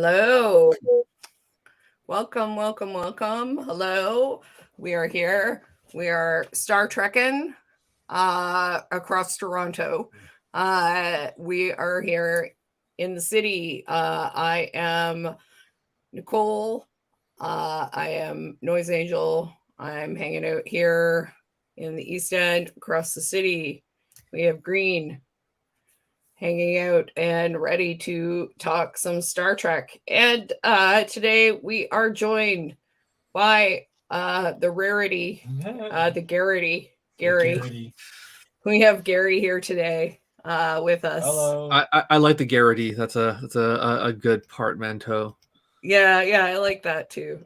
Hello. Welcome, welcome, welcome. Hello. We are here. We are StarTrekkin across Toronto. We are here in the city. I am Nicole. I am Noise Angel. I'm hanging out here in the East End across the city. We have Green hanging out and ready to talk some Star Trek. And today we are joined by the rarity, the Garrity, Gary. Garrity. We have Gary here today with us. Hello. I like the Garrity. That's a good portmanteau. Yeah, I like that too.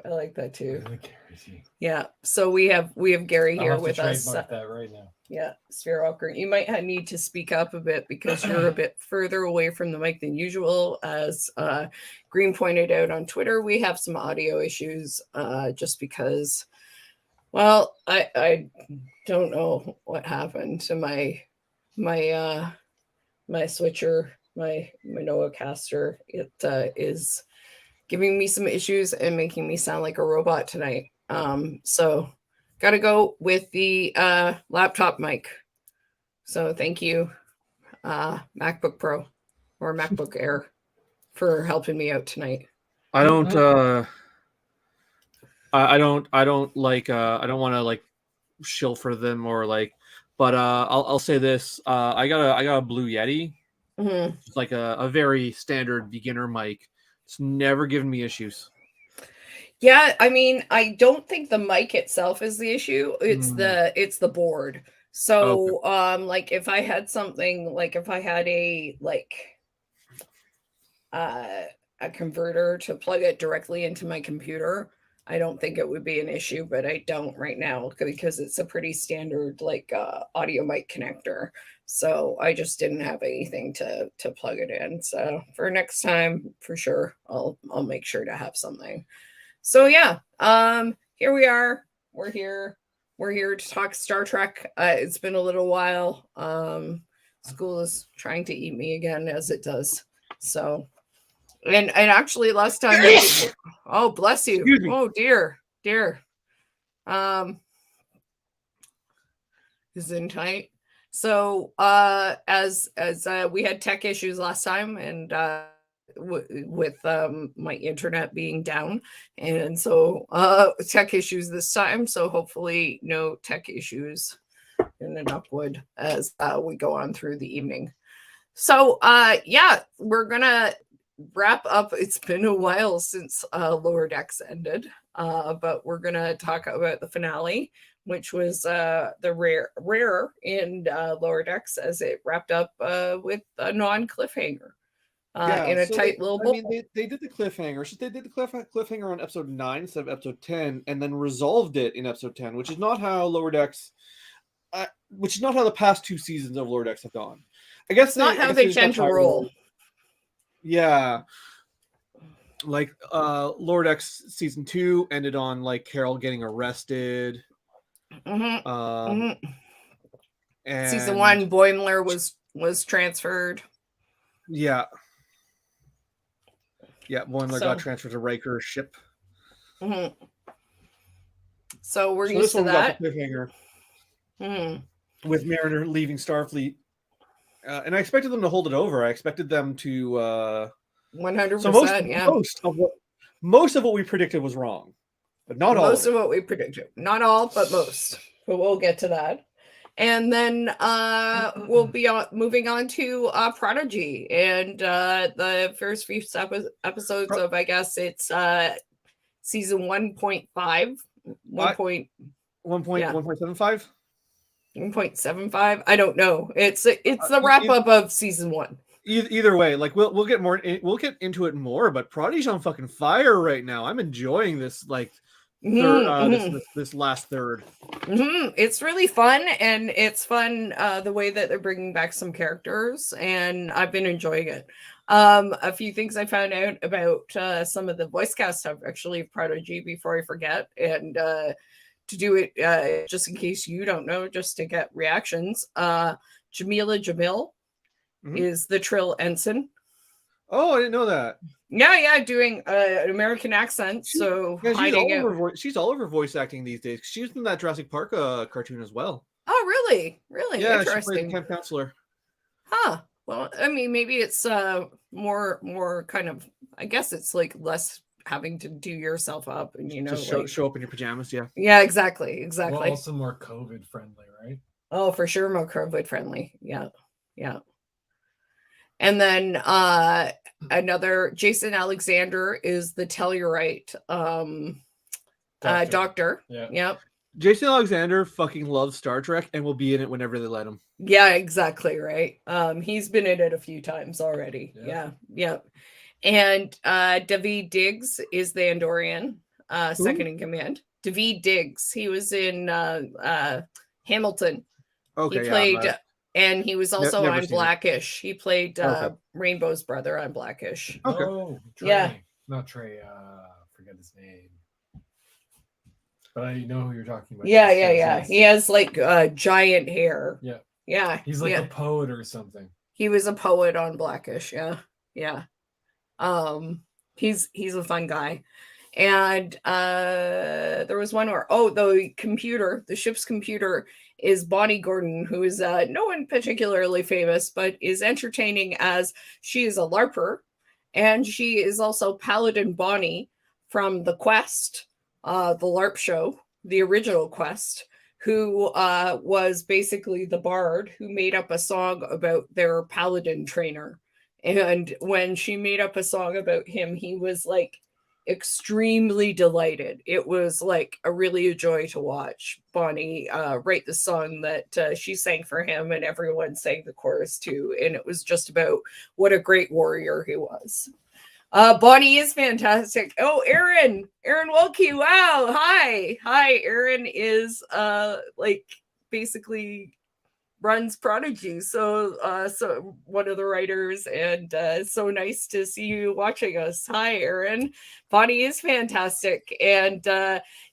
Yeah. So we have Gary here with us. Trademark that right now. Yeah, Sphere Walker. You might need to speak up a bit because you're a bit further away from the mic than usual. As Green pointed out on Twitter, we have some audio issues just because, well, I don't know what happened to my switcher, my Manoa caster. It is giving me some issues and making me sound like a robot tonight. So got to go with the laptop mic. So thank you, MacBook Pro or MacBook Air, for helping me out tonight. I don't like I don't want to like shill for them or like, but I'll say this. I got a Blue Yeti. Mm-hmm. It's like a very standard beginner mic. It's never given me issues. Yeah, I mean, I don't think the mic itself is the issue. It's the board. So, like if I had something, like if I had a converter to plug it directly into my computer, I don't think it would be an issue, but I don't right now because it's a pretty standard audio mic connector. So I just didn't have anything to plug it in. So for next time, for sure, I'll make sure to have something. So yeah, here we are. We're here to talk Star Trek. It's been a little while. School is trying to eat me again, as it does. So, and actually last time, oh bless you. Oh dear. Is in tight. So as we had tech issues last time, and with my internet being down, and so tech issues this time, so hopefully no tech issues in the Upwood as we go on through the evening. So yeah, we're gonna wrap up. It's been a while since Lower Decks ended, but we're gonna talk about the finale, which was the rare in Lower Decks, as it wrapped up with a non-cliffhanger. In a tight little bowl. I mean, they did the cliffhanger. So they did the cliffhanger on episode 9 instead of episode 10, and then resolved it in episode 10, which is not how Lower Decks, which is not how the past 2 seasons of Lower Decks have gone. I guess it's not how they tend to roll. Yeah, like Lower Decks season 2 ended on like Carol getting arrested. And season 1, Boimler was transferred. Yeah, Boimler got transferred to Riker's ship. So we're used to that. Cliffhanger. With Mariner leaving Starfleet, and I expected them to hold it over. I expected them to 100%. So most of what we predicted was wrong, but not all. Most of what we predicted, not all, but most. But we'll get to that. And then we'll be moving on to Prodigy, and the first few episodes of, I guess it's season 1.5, 1.75. 1.75. I don't know. It's the wrap up of season 1. Either way, like we'll get into it more. But Prodigy's on fucking fire right now. I'm enjoying this this last third. It's really fun, and it's fun the way that they're bringing back some characters, and I've been enjoying it. A few things I found out about some of the voice cast stuff actually of Prodigy before I forget, and to do it just in case you don't know, just to get reactions. Jamila Jamil is the Trill Ensign. Oh, I didn't know that. Yeah, doing an American accent. So Yeah, hiding out. she's all over voice acting these days. She was in that Jurassic Park cartoon as well. Oh, really? Really Yeah, she played the interesting. camp counselor. Huh. Well, I mean, maybe it's more kind of. I guess it's like less having to do yourself up, and Just like show up in your pajamas. Yeah. yeah, exactly, Well, exactly. also more COVID friendly, right? Oh, for sure, more COVID friendly. Yeah, yeah. And then another Jason Alexander is the Tellurite doctor. Yeah. Yep. Jason Alexander fucking loves Star Trek and will be in it whenever they let him. Yeah, exactly right. He's been in it a few times already. Yeah. Yeah. And David Diggs is the Andorian, second in command. David Diggs. He was in Hamilton. Okay, He played, yeah, and he was also never on seen it. Blackish. He played Okay. Rainbow's brother on Blackish. Okay. Oh, Trey. Yeah. Not Trey. Forget his name. But I know who you're talking about. Yeah. Yes. He has like giant hair. Yeah. Yeah. He's like a poet or something. He was a poet on Blackish. Yeah. He's a fun guy. And there was one where the ship's computer is Bonnie Gordon, who is no one particularly famous, but is entertaining as she is a LARPer, and she is also Paladin Bonnie from The Quest, the LARP show, the original Quest, who was basically the bard who made up a song about their paladin trainer. And when she made up a song about him, he was like extremely delighted. It was like a joy to watch Bonnie write the song that she sang for him, and everyone sang the chorus too. And it was just about what a great warrior he was. Bonnie is fantastic. Oh, Aaron Wilkie. Wow. Hi. Aaron is like basically runs Prodigy. So one of the writers, and so nice to see you watching us. Hi, Aaron. Bonnie is fantastic. And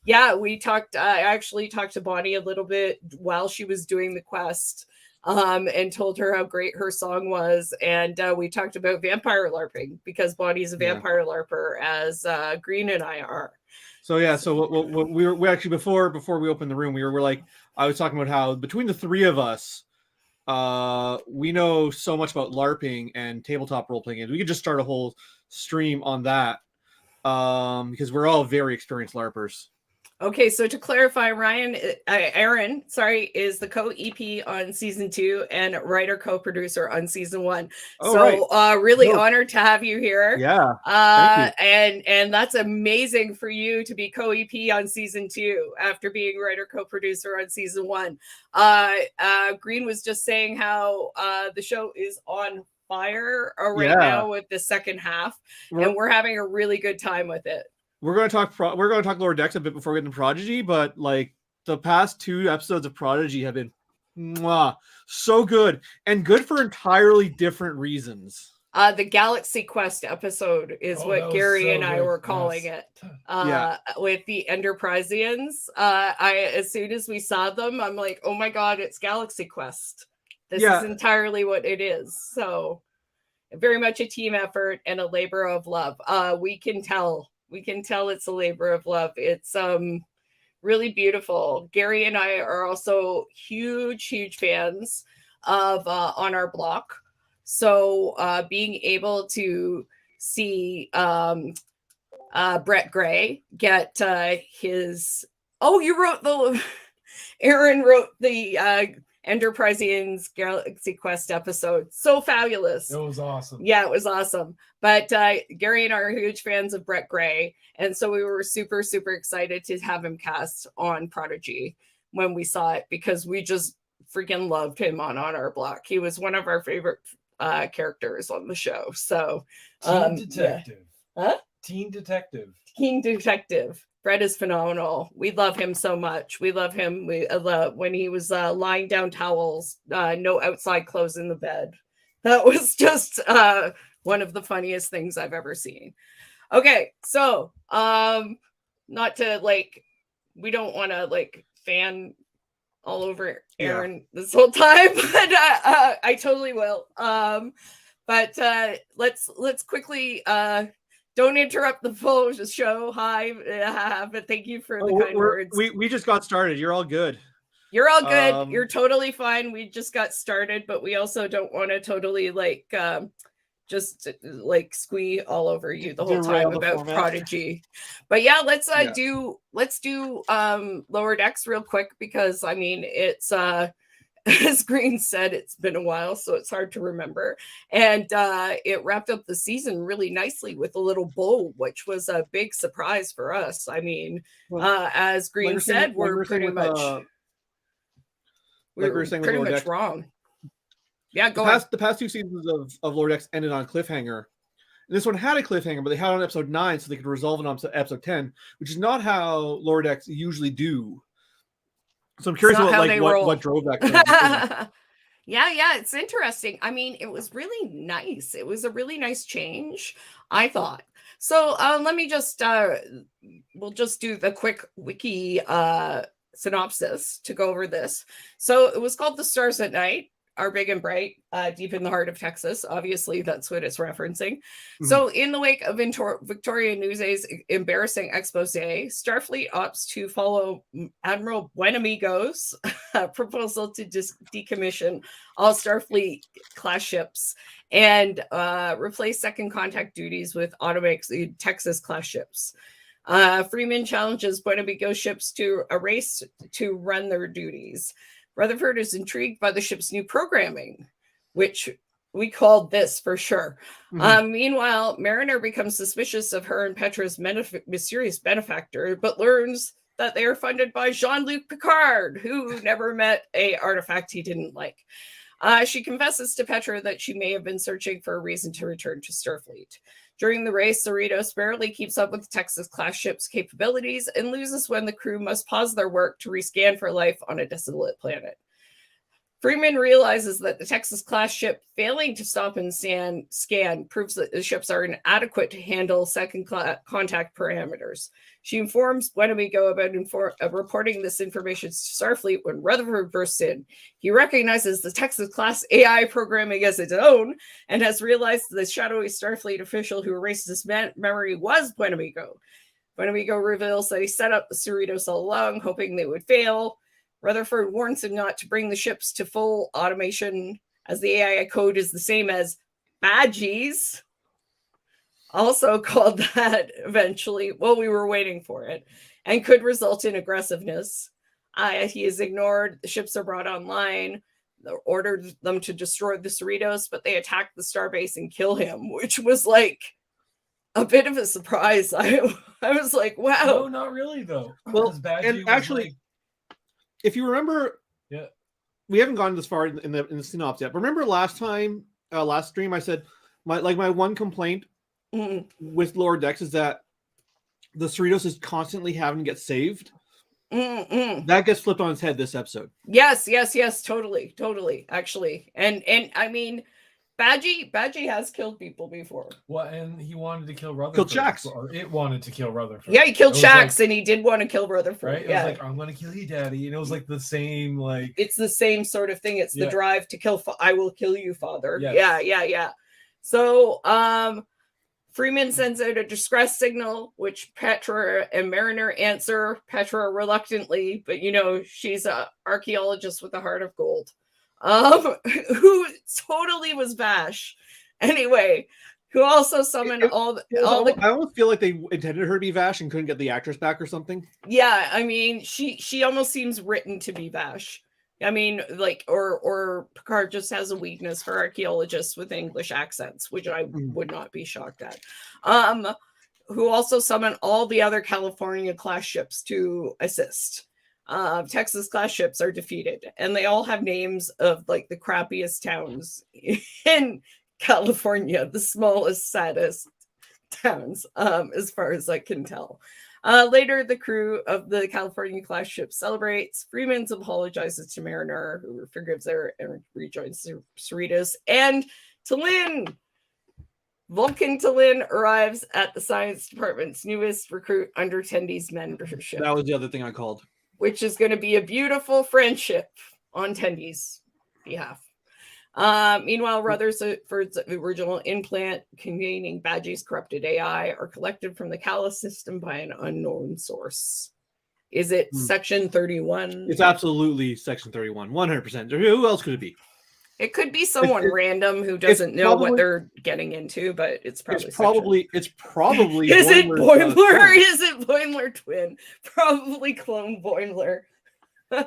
yeah, I actually talked to Bonnie a little bit while she was doing the quest. And told her how great her song was. And we talked about vampire LARPing because Bonnie's a vampire LARPer, as Green and I are. So yeah, so what we actually before we opened the room, we're like, I was talking about how between the three of us, we know so much about LARPing and tabletop role playing games. We could just start a whole stream on that, because we're all very experienced LARPers. Okay, so to clarify, Aaron, is the co-EP on season 2 and writer co-producer on season 1. Oh, so right. Really honored to have you here. Yeah. Thank you. And that's amazing for you to be co-EP on season 2 after being writer co-producer on season 1. Green was just saying how the show is on fire right now with the second half, and we're having a really good time with it. We're going to talk Lower Decks a bit before we get into Prodigy, but like the past 2 episodes of Prodigy have been so good, and good for entirely different reasons. The Galaxy Quest episode is what Gary and I were calling it. With the Enterprisians. As soon as we saw them, I'm like, oh my God, it's Galaxy Quest. This is entirely what it is. So very much a team effort and a labor of love. We can tell it's a labor of love. It's really beautiful. Gary and I are also huge fans of On Our Block. So being able to see Brett Gray get his... Oh, Aaron wrote the Enterprisians Galaxy Quest episode. So fabulous. It was awesome. Yeah, it was awesome. But Gary and I are huge fans of Brett Gray, and so we were super excited to have him cast on Prodigy when we saw it, because we just freaking loved him on Our Block. He was one of our favorite characters on the show. So Teen Detective. Yeah. Huh? Teen Detective. Brett is phenomenal. We love him so much. We love him. We love when he was lying down towels, no outside clothes in the bed. That was just one of the funniest things I've ever seen. Okay, so not to we don't want to fan all over Aaron this whole time, but I totally will. But let's quickly don't interrupt the full show. Hi, but thank you for the kind words. We just got started. You're all good. You're all good. You're totally fine. We just got started, but we also don't want to totally just squee all over you the whole time about Prodigy. But yeah, let's do Lower Decks real quick, because I mean it's as Green said, it's been a while, so it's hard to remember. And it wrapped up the season really nicely with a little bow, which was a big surprise for us. I mean, as Green said, we're pretty much wrong. Yeah, go ahead. The past two seasons of Lower Decks ended on a cliffhanger. And this one had a cliffhanger, but they had it on episode 9 so they could resolve it on episode 10, which is not how Lower Decks usually do. So I'm curious about what drove that. Yeah, it's interesting. I mean, it was really nice. It was a really nice change, I thought. So let me just we'll just do the quick wiki synopsis to go over this. So it was called The Stars at Night Are Big and Bright, deep in the heart of Texas. Obviously, that's what it's referencing. Mm-hmm. So in the wake of Victoria News's embarrassing expose, Starfleet opts to follow Admiral Buenamigo's proposal to decommission all Starfleet class ships and replace second contact duties with automatic Texas class ships. Freeman challenges Buenamigo's ships to a race to run their duties. Rutherford is intrigued by the ship's new programming, which we called this for sure. Mm-hmm. Meanwhile, Mariner becomes suspicious of her and Petra's mysterious benefactor, but learns that they are funded by Jean-Luc Picard, who never met an artifact he didn't like. She confesses to Petra that she may have been searching for a reason to return to Starfleet. During the race, Cerritos barely keeps up with the Texas-class ship's capabilities and loses when the crew must pause their work to rescan for life on a desolate planet. Freeman realizes that the Texas-class ship failing to stop and scan proves that the ships are inadequate to handle second contact parameters. She informs Buenamigo about reporting this information to Starfleet when Rutherford bursts in. He recognizes the Texas-class AI programming as its own and has realized the shadowy Starfleet official who erased his memory was Buenamigo. Buenamigo reveals that he set up the Cerritos all along, hoping they would fail. Rutherford warns him not to bring the ships to full automation, as the AI code is the same as badgies, also called that eventually. Well, we were waiting for it, and could result in aggressiveness. He is ignored. The ships are brought online. They ordered them to destroy the Cerritos, but they attack the starbase and kill him, which was like a bit of a surprise. I was like, wow. No, not really, though. Well, and actually, if you remember, yeah, we haven't gone this far in the synopsis yet. Remember last stream, I said my one complaint with Lower Decks is that the Cerritos is constantly having to get saved. That gets flipped on its head this episode. Yes, totally, actually, and I mean, Badgie has killed people before. Well, and he wanted to kill Rutherford. Killed Shax. Or it wanted to kill Rutherford. Yeah, he killed Shax, and he did want to kill Rutherford. Right? It was like, I'm going to kill you, Daddy. And it was like the same, like... It's the same sort of thing. It's the drive to kill... I will kill you, Father. Yes. Yeah. So, Freeman sends out a distress signal, which Petra and Mariner answer. Petra reluctantly, but, she's an archaeologist with a heart of gold. Who totally was Vash. Anyway, who also summoned all the... I almost feel like they intended her to be Vash and couldn't get the actress back or something. Yeah, I mean, she almost seems written to be Vash. I mean, like, or Picard just has a weakness for archaeologists with English accents, which I would not be shocked at. Who also summoned all the other California class ships to assist. Texas class ships are defeated, and they all have names of like the crappiest towns in California, the smallest, saddest towns, as far as I can tell. Later, the crew of the California class ship celebrates. Freeman apologizes to Mariner, who forgives her and rejoins Cerritos. And T'Lyn, Vulcan T'Lyn, arrives at the science department's newest recruit under Tendy's mentorship. That was the other thing I called. Which is going to be a beautiful friendship on Tendy's behalf. Meanwhile, Rutherford's original implant containing Badgie's corrupted AI are collected from the Callus system by an unknown source. Is it Section 31? It's absolutely Section 31, 100%. Who else could it be? It could be someone random who doesn't know what they're getting into, but it's probably it's probably Is it Boimler's, Boimler? Is it Boimler twin? Probably clone Boimler. And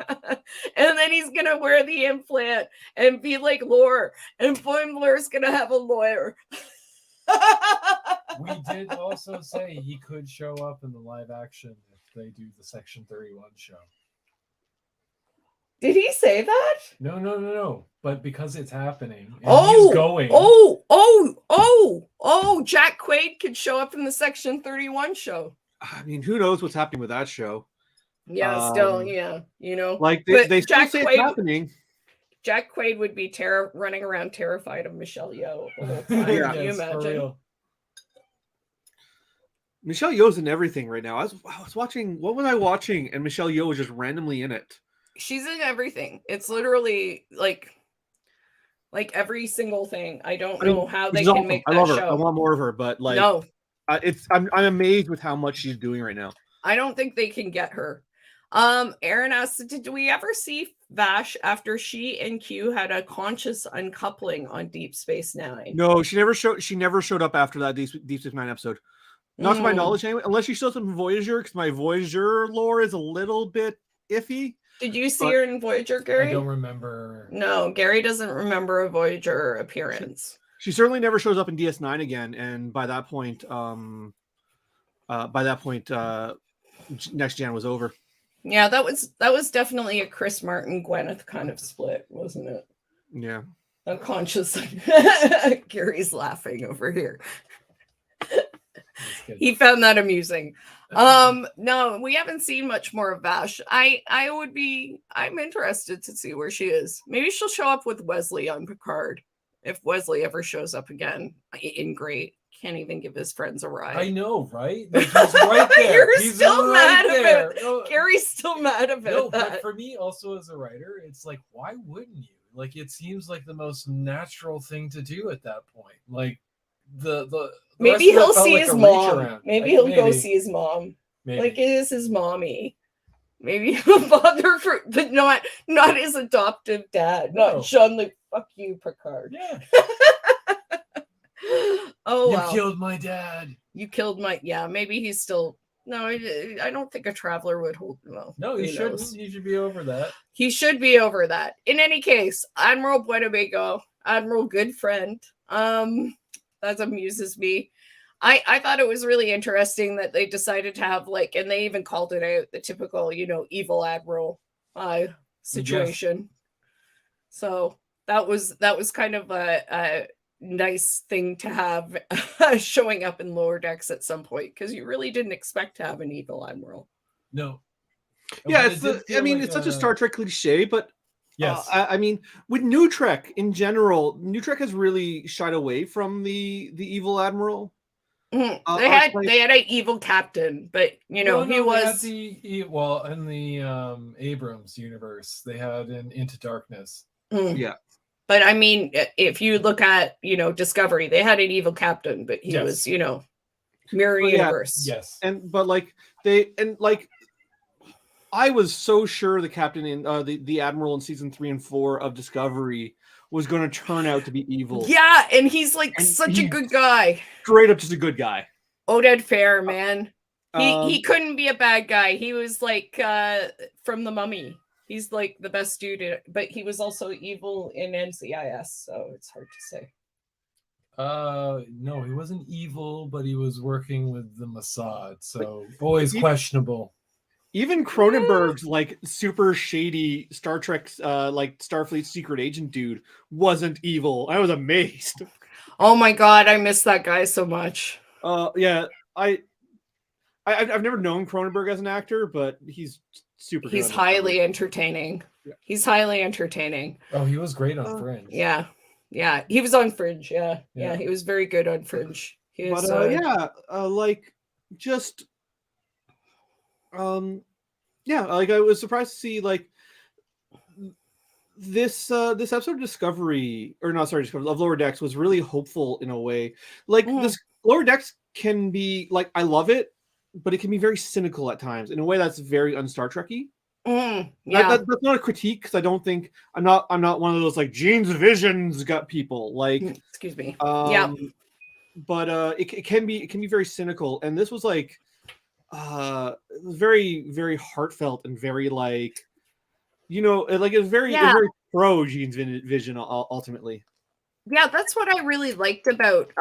then he's gonna wear the implant and be like Lore, and Boimler's gonna have a lawyer. We did also say he could show up in the live action if they do the Section 31 show. Did he say that? No. But because it's happening, and he's going. Jack Quaid could show up in the Section 31 show. I mean, who knows what's happening with that show? Yeah, still, yeah, you know. Like they still Jack say Quaid, it's happening. Jack Quaid would be running around terrified of Michelle Yeoh the whole time. Yeah. Can you imagine? Michelle Yeoh's in everything right now. I was watching. What was I watching? And Michelle Yeoh was just randomly in it. She's in everything. It's literally like every single thing. I don't know how they can make that I love her. show. I want more of her, but like, no, I'm amazed with how much she's doing right now. I don't think they can get her. Aaron asked, did we ever see Vash after she and Q had a conscious uncoupling on Deep Space Nine? No, she never showed up after that Deep Space Nine episode. Not to my knowledge, anyway. Unless she shows up in Voyager, because my Voyager lore is a little bit iffy. Did you see her in Voyager, Gary? I don't remember. No, Gary doesn't remember a Voyager appearance. She certainly never shows up in DS9 again, and by that point, Next Gen was over. Yeah, that was definitely a Chris Martin Gwyneth kind of split, wasn't it? Yeah. Unconscious. Gary's laughing over here. He found that amusing. No, we haven't seen much more of Vash. I'm interested to see where she is. Maybe she'll show up with Wesley on Picard if Wesley ever shows up again in Great. Can't even give his friends a ride. I know, right? Like, he's right there. He's still mad about it. No, Gary's still mad about that. But for me, also as a writer, it's like, why wouldn't you? Like, it seems like the most natural thing to do at that point. Like, the maybe he'll see his mom. Maybe he'll go see his mom. Maybe. Like, it is his mommy. Maybe he'll bother but not his adoptive dad. Not Jean-Luc. Fuck you, Picard. Yeah. Oh, you killed my dad. You killed my. Yeah, maybe he's still. No, I don't think a traveler would hold. Well, no, he shouldn't. He should be over that. He should be over that. In any case, Admiral Buenavigo, Admiral Good Friend. That amuses me. I thought it was really interesting that they decided to have and they even called it out, the typical, evil admiral situation. Yes. So that was kind of a nice thing to have showing up in Lower Decks at some point, because you really didn't expect to have an evil admiral. No. Yeah, it's such a Star Trek cliche, but yes, I mean, with New Trek in general, New Trek has really shied away from the evil admiral. Mm-hmm. They had an evil captain, but he was in the Abrams universe, they had an Into Darkness. Mm. Yeah. But I mean, if you look at, Discovery, they had an evil captain, but he was, mirror universe. Yes. I was so sure the captain in the admiral in season 3 and 4 of Discovery was going to turn out to be evil. Yeah, and he's such a good guy. Straight up just a good guy. Oded Fair, man. He couldn't be a bad guy. He was from The Mummy. He's the best dude, but he was also evil in NCIS, so it's hard to say. No, he wasn't evil, but he was working with the Mossad, so always questionable. Even Cronenberg's super shady Star Trek Starfleet secret agent dude wasn't evil. I was amazed. Oh my god, I miss that guy so much. Yeah, I've never known Cronenberg as an actor, but he's super good. He's highly entertaining. Yeah. He's highly entertaining. Oh, he was great on Fringe. Yeah. He was on Fringe. Yeah, he was very good on Fringe. He was, I was surprised to see this episode of Discovery, or not, sorry, Discovery, of Lower Decks was really hopeful in a way. Like this Lower Decks can be like, I love it, but it can be very cynical at times in a way that's very un-Star Trek-y. Yeah. That's not a critique, because I don't think I'm not one of those like Gene's visions got people like. Excuse me. But it can be very cynical, and this was like it was very, very heartfelt and very like, like it was very pro Gene's vision ultimately. Yeah, that's what I really liked about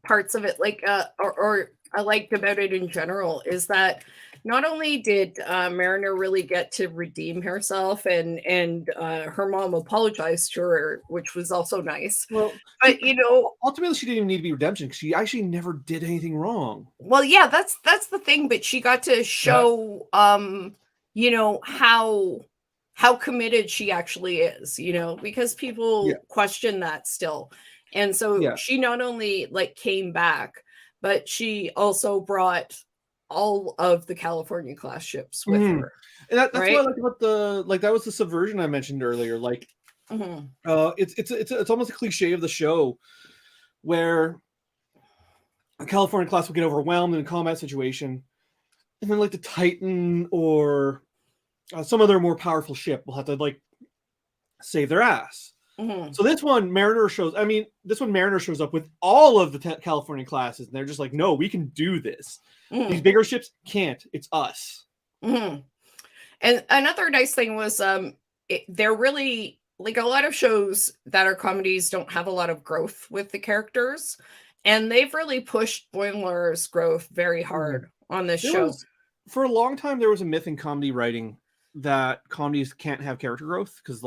parts of it, like or I liked about it in general, is that not only did Mariner really get to redeem herself, and her mom apologized to her, which was also nice. Well, but ultimately she didn't even need to be redemption, because she actually never did anything wrong. Well, yeah, that's the thing. But she got to show, how committed she actually is, because people question that still. And so she not only like came back, but she also brought all of the California class ships with her. And that's what I like about that was the subversion I mentioned earlier. Like, it's almost a cliche of the show where a California class will get overwhelmed in a combat situation, and then like the Titan or some other more powerful ship will have to like save their ass. So this one, Mariner shows up with all of the California classes, and they're just like, no, we can do this. These bigger ships can't. It's us. And another nice thing was they're really, like, a lot of shows that are comedies don't have a lot of growth with the characters, and they've really pushed Boimler's growth very hard on this show. For a long time, there was a myth in comedy writing that comedies can't have character growth because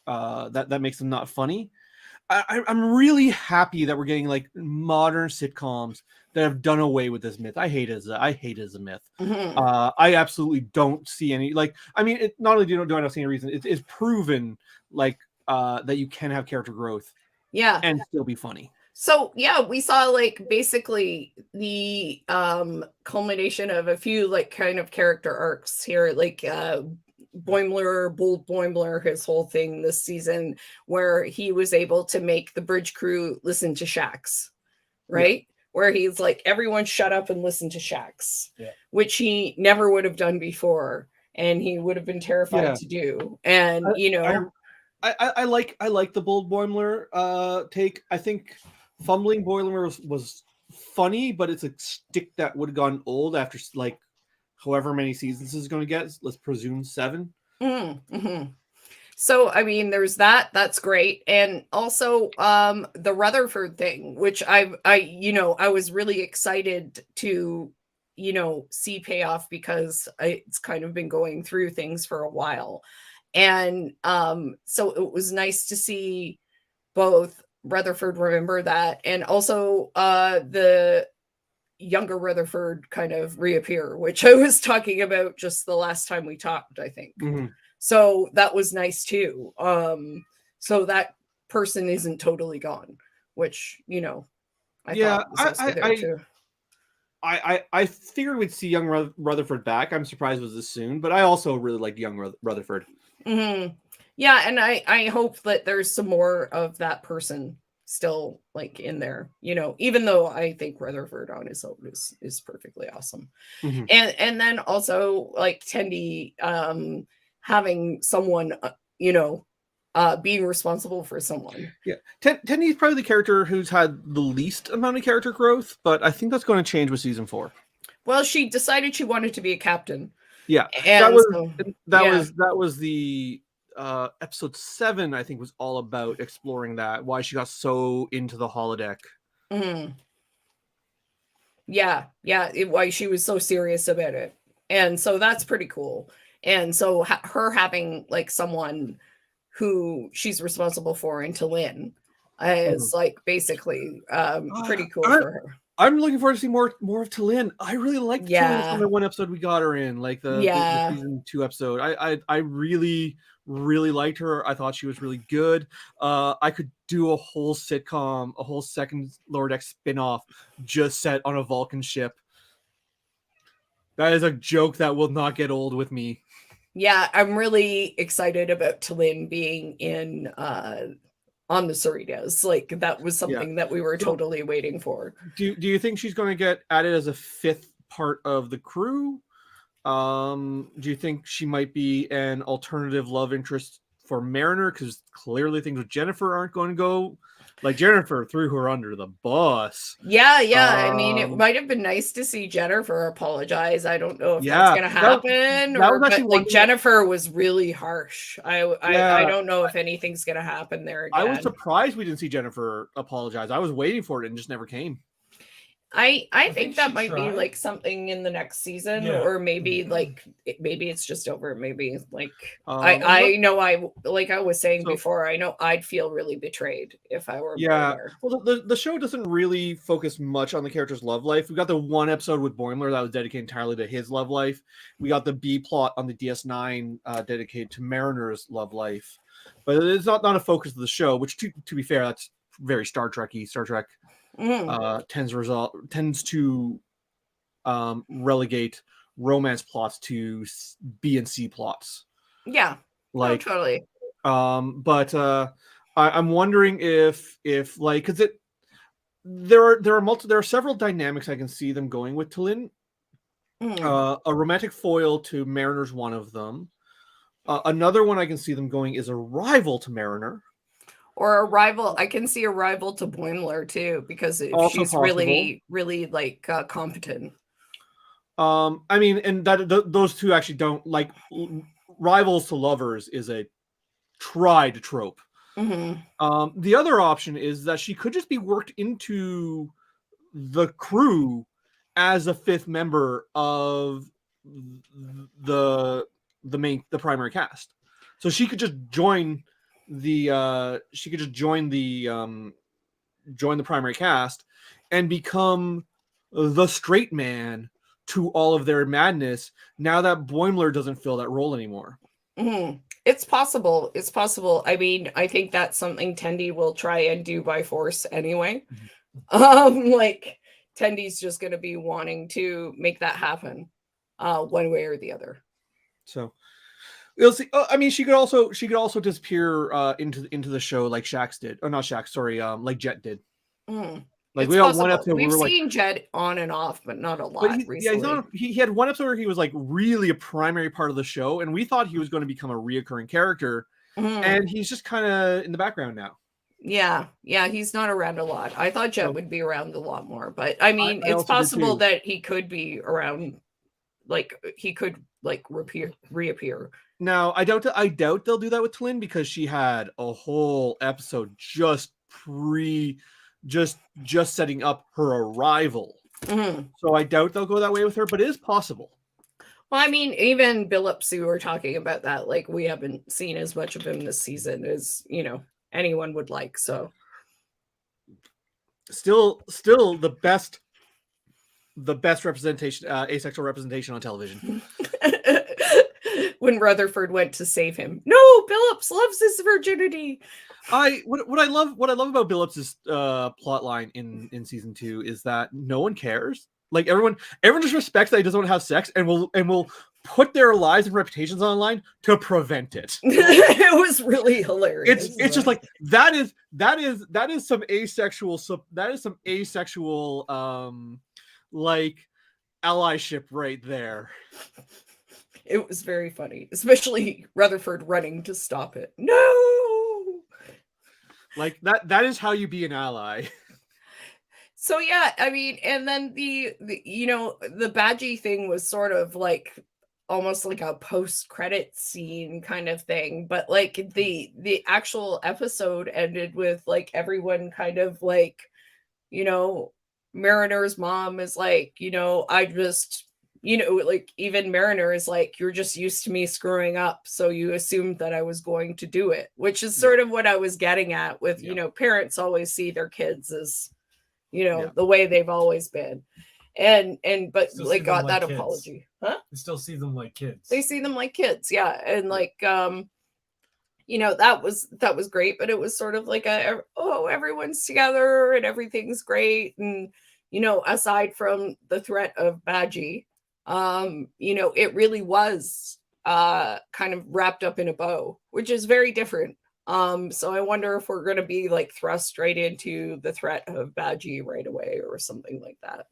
that makes them not funny. I'm really happy that we're getting like modern sitcoms that have done away with this myth. I hate it as a myth. I absolutely don't see any, like, I mean, not only do I not see any reason, it's proven like that you can have character growth and still be funny. So we saw like basically the culmination of a few like kind of character arcs here, like Bold Boimler, his whole thing this season, where he was able to make the bridge crew listen to Shax, right? Where he's like, everyone shut up and listen to Shax, which he never would have done before, and he would have been terrified to do. And I like the Bold Boimler take. I think Fumbling Boimler was funny, but it's a stick that would have gone old after like however many seasons this is going to get. Let's presume 7. So I mean, there's that's great. And also the Rutherford thing, which I was really excited to see payoff, because it's kind of been going through things for a while. And so it was nice to see both Rutherford remember that, and also the younger Rutherford kind of reappear, which I was talking about just the last time we talked, I think. So that was nice too. So that person isn't totally gone, which I thought was also there too. I figured we'd see young Rutherford back. I'm surprised it was this soon, but I also really like young Rutherford. Yeah, and I hope that there's some more of that person still like in there, even though I think Rutherford on his own is perfectly awesome. And then also like Tendi having someone being responsible for someone. Tendi is probably the character who's had the least amount of character growth, but I think that's going to change with season 4. Well, she decided she wanted to be a captain. And that was the episode 7, I think, was all about exploring that, why she got so into the holodeck. Why she was so serious about it. And so that's pretty cool. And so her having like someone who she's responsible for in T'Lyn is like basically pretty cool for her. I'm looking forward to see more of T'Lyn. I really liked T'Lyn from the one episode we got her in, like the season 2 episode. I really liked her. I thought she was really good. I could do a whole sitcom, a whole second Lower Deck spin-off just set on a Vulcan ship. That is a joke that will not get old with me. Yeah, I'm really excited about Tallinn being in on the Cerritos. Like that was something that we were So- totally waiting for. Do you think she's going to get added as a fifth part of the crew? Do you think she might be an alternative love interest for Mariner? Because clearly things with Jennifer aren't going to go like Jennifer threw her under the bus. Yeah, I mean, it Um, might have been nice to see Jennifer apologize. I don't know if that's Yeah, going to that- happen, that was or actually but one like thing that- Jennifer was really harsh. I Yeah. don't know if anything's going to happen there again. I was surprised we didn't see Jennifer apologize. I was waiting for it and it just never came. I think think that she might be tried. like something in the next season, Yeah. or maybe like maybe it's just over. Maybe like Um, I know I like I was saying So- before. I know I'd feel really betrayed if I were Yeah. there. Well, the show doesn't really focus much on the character's love life. We got the one episode with Boimler that was dedicated entirely to his love life. We got the B plot on the DS9 dedicated to Mariner's love life, but it's not a focus of the show. Which, to be fair, that's very Star Trek-y. Star Trek tends to relegate romance plots to B and C plots. Yeah, Like, totally. but I'm wondering if like because there are several dynamics I can see them going with Tallinn. A romantic foil to Mariner's one of them. Another one I can see them going is a rival to Mariner. Or a rival. I can see a rival to Boimler too, because if Also she's possible. really like competent. I mean, and those two actually don't like rivals to lovers is a tried trope. The other option is that she could just be worked into the crew as a fifth member of the primary cast. So she could just join the primary cast and become the straight man to all of their madness now that Boimler doesn't fill that role anymore. It's possible. It's possible. I mean, I think that's something Tendi will try and do by force anyway. Like Tendi's just going to be wanting to make that happen, one way or the other. So we'll see. I mean, she could also disappear into the show like Shax did. Oh, not Shax. Sorry, like Jet did. Like It's we got possible. one episode We've where we're seen Jed on and off, but not a lot like, recently. he had one episode where he was like really a primary part of the show, and we thought he was going to become a reoccurring character, and he's just kind of in the background now. Yeah, he's not around a lot. I thought Jet would be around a lot more, but I mean, I it's also did possible too. that he could be around. Like he could like reappear. Now, I doubt they'll do that with Tallinn because she had a whole episode just setting up her arrival. So I doubt they'll go that way with her, but it is possible. Well, I mean, even Billups, who were talking about that, like we haven't seen as much of him this season as anyone would like. So still the best representation, asexual representation on television. When Rutherford went to save him, no, Billups loves his virginity. What I love about Billups's plot line in season 2 is that no one cares. Like everyone just respects that he doesn't want to have sex and will put their lives and reputations on the line to prevent it. It was really hilarious. It's just like that is some asexual like allyship right there. It was very funny, especially Rutherford running to stop it. No, like that is how you be an ally. So yeah, I mean, and then the Badgie thing was sort of like almost like a post-credit scene kind of thing, but like the actual episode ended with like everyone kind of like, Mariner's mom is like, I just, like even Mariner is like, you're just used to me screwing up, so you assumed that I was going to do it, which is sort of what I was getting at with, parents always see their kids as, the way they've always been. But Still like see got them that like kids. apology. Huh? I still see them like kids. They see them like kids, yeah. And like that was great, but it was sort of like everyone's together and everything's great. And aside from the threat of Badgie, it really was kind of wrapped up in a bow, which is very different. So I wonder if we're going to be like thrust right into the threat of Badgie right away or something like that.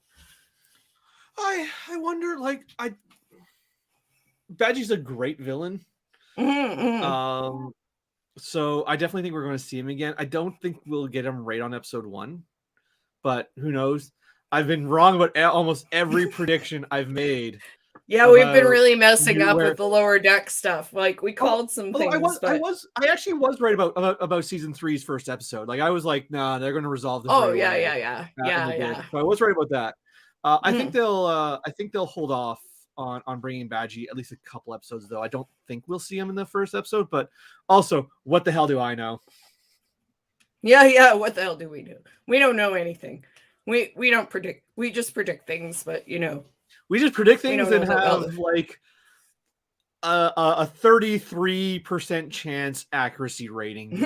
I wonder, like, Badgie's a great villain. So I definitely think we're going to see him again. I don't think we'll get him right on episode 1, but who knows? I've been wrong about almost every prediction I've made. Yeah, we've been really messing up with the Lower Deck stuff. Like we called some things. I actually was right about season 3's first episode. Like I was like, nah, they're going to resolve this. Oh yeah. So I was right about that. I think they'll hold off on bringing Badgie at least a couple episodes, though. I don't think we'll see him in the first episode. But also, what the hell do I know? Yeah. What the hell do we do? We don't know anything. We don't predict. We just predict things, but we just predict things and have like a 33% chance accuracy rating.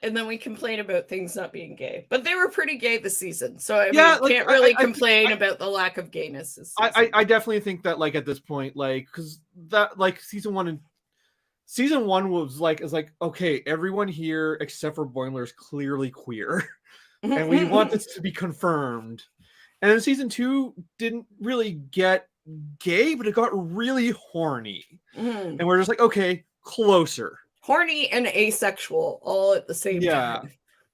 And then we complain about things not being gay, but they were pretty gay this season. So I can't really complain about the lack of gayness this season. I definitely think that like at this point, like, because that like season one was like, okay, everyone here except for Boimler is clearly queer. And we want this to be confirmed. And then season 2 didn't really get gay, but it got really horny. And we're just like, okay, closer. Horny and asexual all at the same time.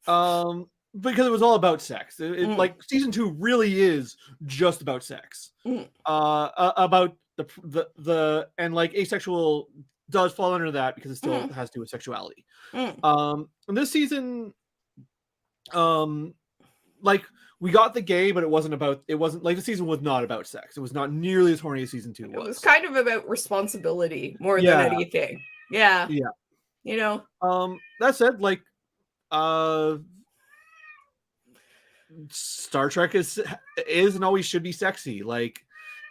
Because it was all about sex. Like season 2 really is just about sex. About the and like asexual does fall under that because it still has to do with sexuality. And this season, like we got the gay, but it wasn't like the season was not about sex. It was not nearly as horny as season 2 was. It was kind of about responsibility more than anything. Yeah. That said, like Star Trek is and always should be sexy. Like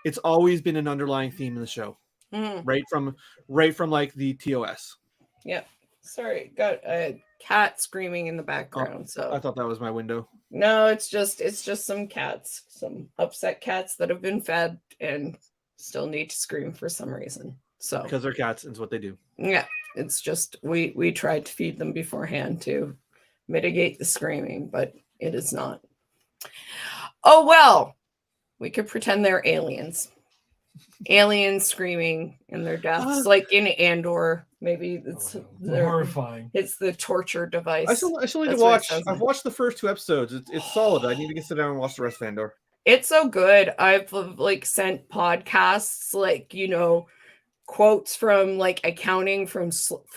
it's always been an underlying theme in the show. Right from like the TOS. Yep. Sorry, got a cat screaming in the background. So I thought that was my window. No, it's just some cats, some upset cats that have been fed and still need to scream for some reason. So because they're cats, it's what they do. Yeah, it's just we tried to feed them beforehand to mitigate the screaming, but it is not. Oh well, we could pretend they're aliens. Aliens screaming in their deaths, like in Andor. Maybe it's horrifying. It's the torture device. I still need to watch. I've watched the first 2 episodes. It's solid. I need to sit down and watch the rest of Andor. It's so good. I've like sent podcasts, like quotes from like accounting for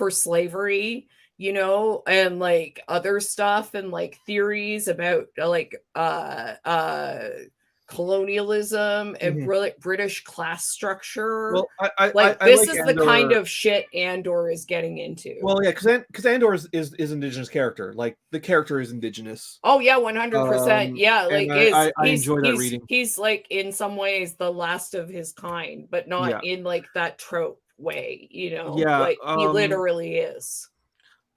slavery, and like other stuff and like theories about like colonialism and British class structure. Well, this is the kind of shit Andor is getting into. Well, yeah, because Andor is indigenous character. Like the character is indigenous. Oh yeah, 100%. Yeah, like I enjoy that reading. He's like in some ways the last of his kind, but not in like that trope way. Like he literally is.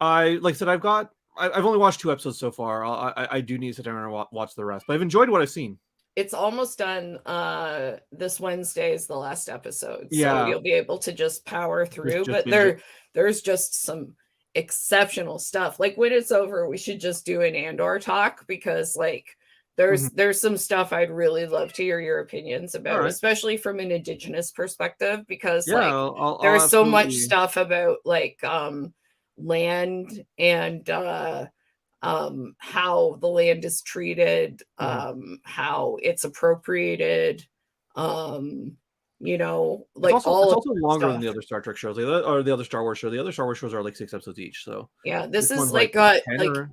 I've only watched 2 episodes so far. I do need to sit down and watch the rest, but I've enjoyed what I've seen. It's almost done. This Wednesday is the last episode, so you'll be able to just power through. But there's just some exceptional stuff. Like when it's over, we should just do an Andor talk because like there's some stuff I'd really love to hear your opinions about, especially from an indigenous perspective, because there's so much stuff about like land and how the land is treated, how it's appropriated, like it's also longer than the other Star Trek shows, or the other Star Wars show. The other Star Wars shows are like 6 episodes each. So yeah, this is like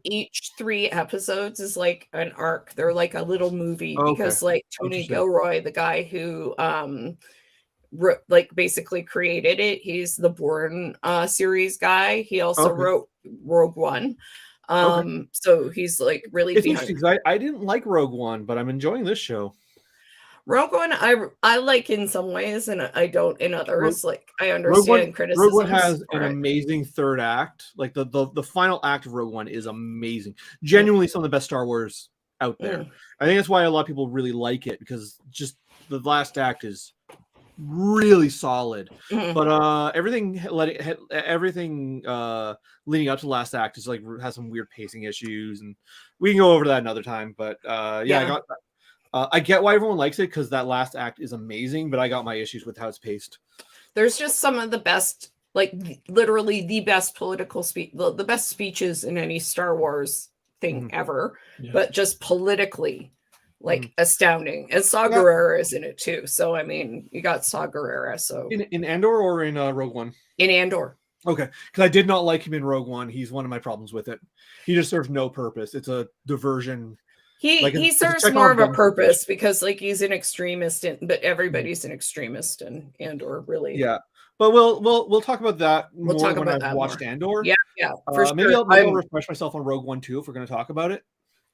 each 3 episodes is like an arc. They're like a little movie because like Tony Gilroy, the guy who like basically created it, he's the Bourne series guy. He also wrote Rogue One. So he's like really interesting. I didn't like Rogue One, but I'm enjoying this show. Rogue One, I like in some ways, and I don't in others. Like I understand criticism. Rogue One has an amazing 3rd act. Like the final act of Rogue One is amazing. Genuinely, some of the best Star Wars out there. I think that's why a lot of people really like it, because just the last act is really solid. Mhm. But everything leading up to the last act is like has some weird pacing issues, and we can go over that another time. But Yeah. I get why everyone likes it because that last act is amazing, but I got my issues with how it's paced. There's just some of the best, like literally the best political speech, the best speeches in any Star Wars thing ever, Yeah. but just politically, like astounding. And Saw Yeah. Gerrera is in it too. So I mean, you got Saw Gerrera. So In Andor or in Rogue One? in Andor. Okay, because I did not like him in Rogue One. He's one of my problems with it. He just serves no purpose. It's a diversion. He serves Chekhov more of a gun purpose because like he's an extremist, but everybody's an extremist in Andor, really. Yeah, but we'll talk about that We'll more talk when about I've that watched more. Andor. Yeah, for sure. Maybe I'll refresh myself on Rogue One too if we're going to talk about it.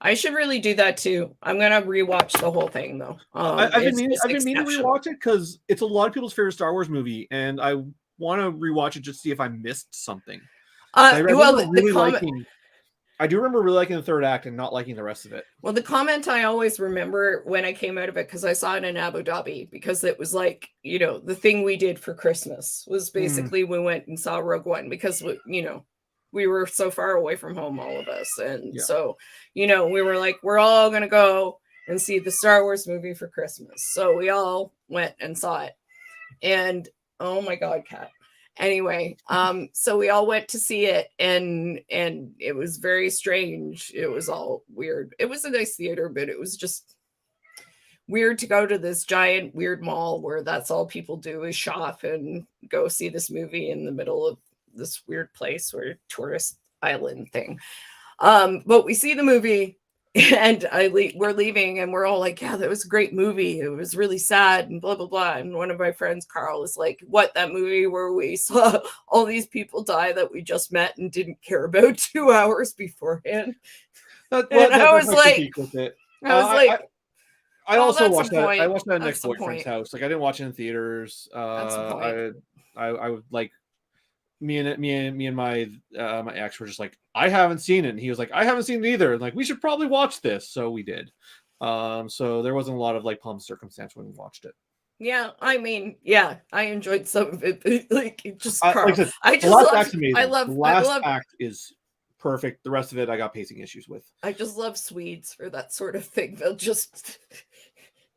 I should really do that too. I'm gonna rewatch the whole thing though. I've been meaning to exceptional. rewatch it because it's a lot of people's favorite Star Wars movie, and I want to rewatch it just to see if I missed something. I do remember really liking the third act and not liking the rest of it. Well, the comment I always remember when I came out of it, because I saw it in Abu Dhabi, because it was like, you know, the thing we did for Christmas was basically we went and saw Rogue One because, you know, we were so far away from home, all of us. And so, you know, we were like, we're all going to go and see the Star Wars movie for Christmas. So we all went and saw it. And oh my God, Kat. Anyway, so we all went to see it, and it was very strange. It was all weird. It was a nice theater, but it was just weird to go to this giant weird mall where that's all people do is shop and go see this movie in the middle of this weird place or tourist island thing. But we see the movie and we're leaving and we're all like, yeah, that was a great movie. It was really sad and blah, blah, blah. And one of my friends, Carl, is like, what, that movie where we saw all these people die that we just met and didn't care about 2 hours beforehand? I was like, I also watched that. I watched that at Nick's boyfriend's house. Like I didn't watch it in theaters. I would like me and my my ex were just like, I haven't seen it, and he was like, I haven't seen it either. And like, we should probably watch this, so we did. So there wasn't a lot of like plum circumstance when we watched it. Yeah, I mean, yeah, I enjoyed some of it, but like it just the last act is perfect. The rest of it I got pacing issues with. I just love Swedes for that sort of thing. They'll just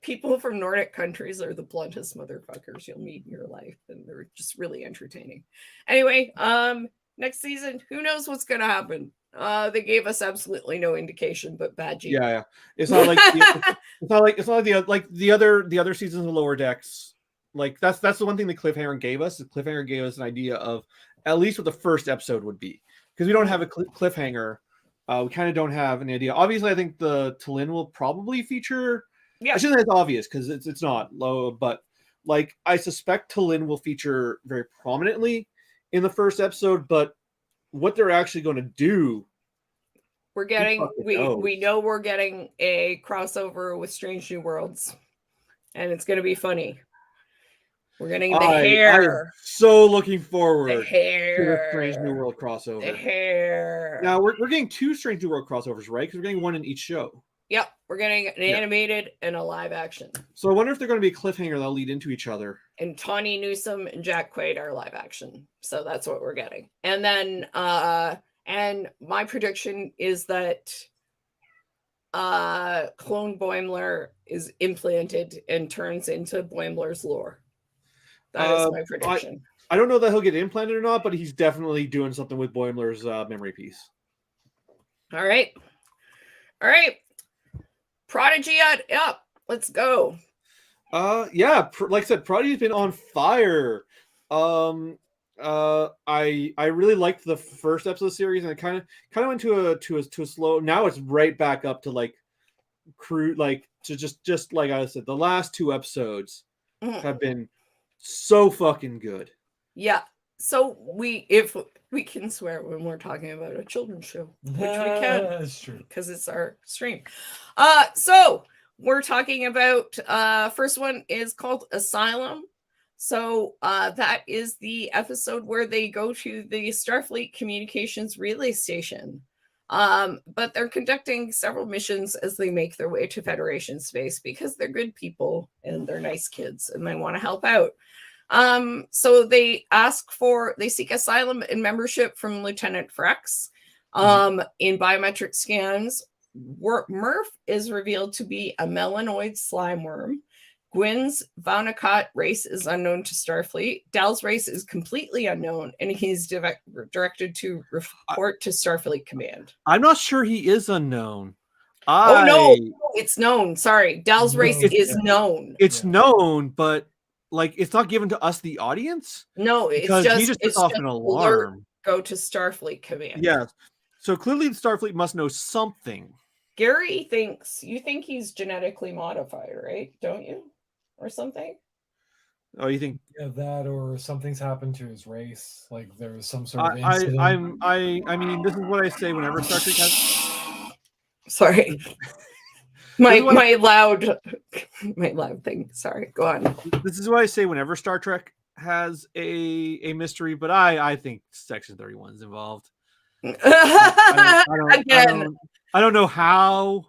people from Nordic countries are the bluntest motherfuckers you'll meet in your life, and they're just really entertaining. Anyway, next season, who knows what's gonna happen? They gave us absolutely no indication, but bad G. Yeah. It's not like the other seasons of Lower Decks. Like that's the one thing the cliffhanger gave us. The cliffhanger gave us an idea of at least what the first episode would be, because we don't have a cliffhanger. We kind of don't have an idea. Obviously, I think the T'Lyn will probably feature. Yeah, I shouldn't say it's obvious because it's not low, but like I suspect T'Lyn will feature very prominently in the first episode. But what they're actually going to do, we know we're getting a crossover with Strange New Worlds, and it's going to be funny. We're getting the hair. I'm so looking forward to the Strange New World crossover. The hair. Now we're getting 2 Strange New World crossovers, right? Because we're getting one in each show. Yep, we're getting an animated and a live action. So I wonder if they're going to be a cliffhanger that'll lead into each other. And Tawny Newsome and Jack Quaid are live action. So that's what we're getting. And then and my prediction is that Clone Boimler is implanted and turns into Boimler's lore. That is my prediction. I don't know that he'll get implanted or not, but he's definitely doing something with Boimler's memory piece. All right. Prodigy up. Let's go. Yeah, like I said, Prodigy's been on fire. I really liked the first episode of the series, and it kind of went to a slow. Now it's right back up to like crude, like to just like I said, the last 2 episodes have been so fucking good. Yeah. So if we can swear when we're talking about a children's show, which we can. That's true. Because it's our stream. So we're talking about first one is called Asylum. So that is the episode where they go to the Starfleet Communications Relay Station. But they're conducting several missions as they make their way to Federation space because they're good people and they're nice kids and they want to help out. So they seek asylum and membership from Lieutenant Frex. In biometric scans, Murph is revealed to be a melanoid slime worm. Gwyn's Vaunacott race is unknown to Starfleet. Dal's race is completely unknown, and he's directed to report to Starfleet Command. I'm not sure he is unknown. Oh no, it's known. Sorry, Dal's race is known. It's known, but like it's not given to us, the audience. No, because it's he just sets off an alarm. Go to Starfleet Command. Yes. So clearly, the Starfleet must know something. Gary you think he's genetically modified, right? Don't you? Or something? Oh, you think? Yeah, that or something's happened to his race. Like there was some sort of incident. I mean, this is what I say whenever Star Trek has. Sorry, my loud thing. Sorry, go on. This is what I say whenever Star Trek has a mystery, but I think Section 31 is involved. I don't know how,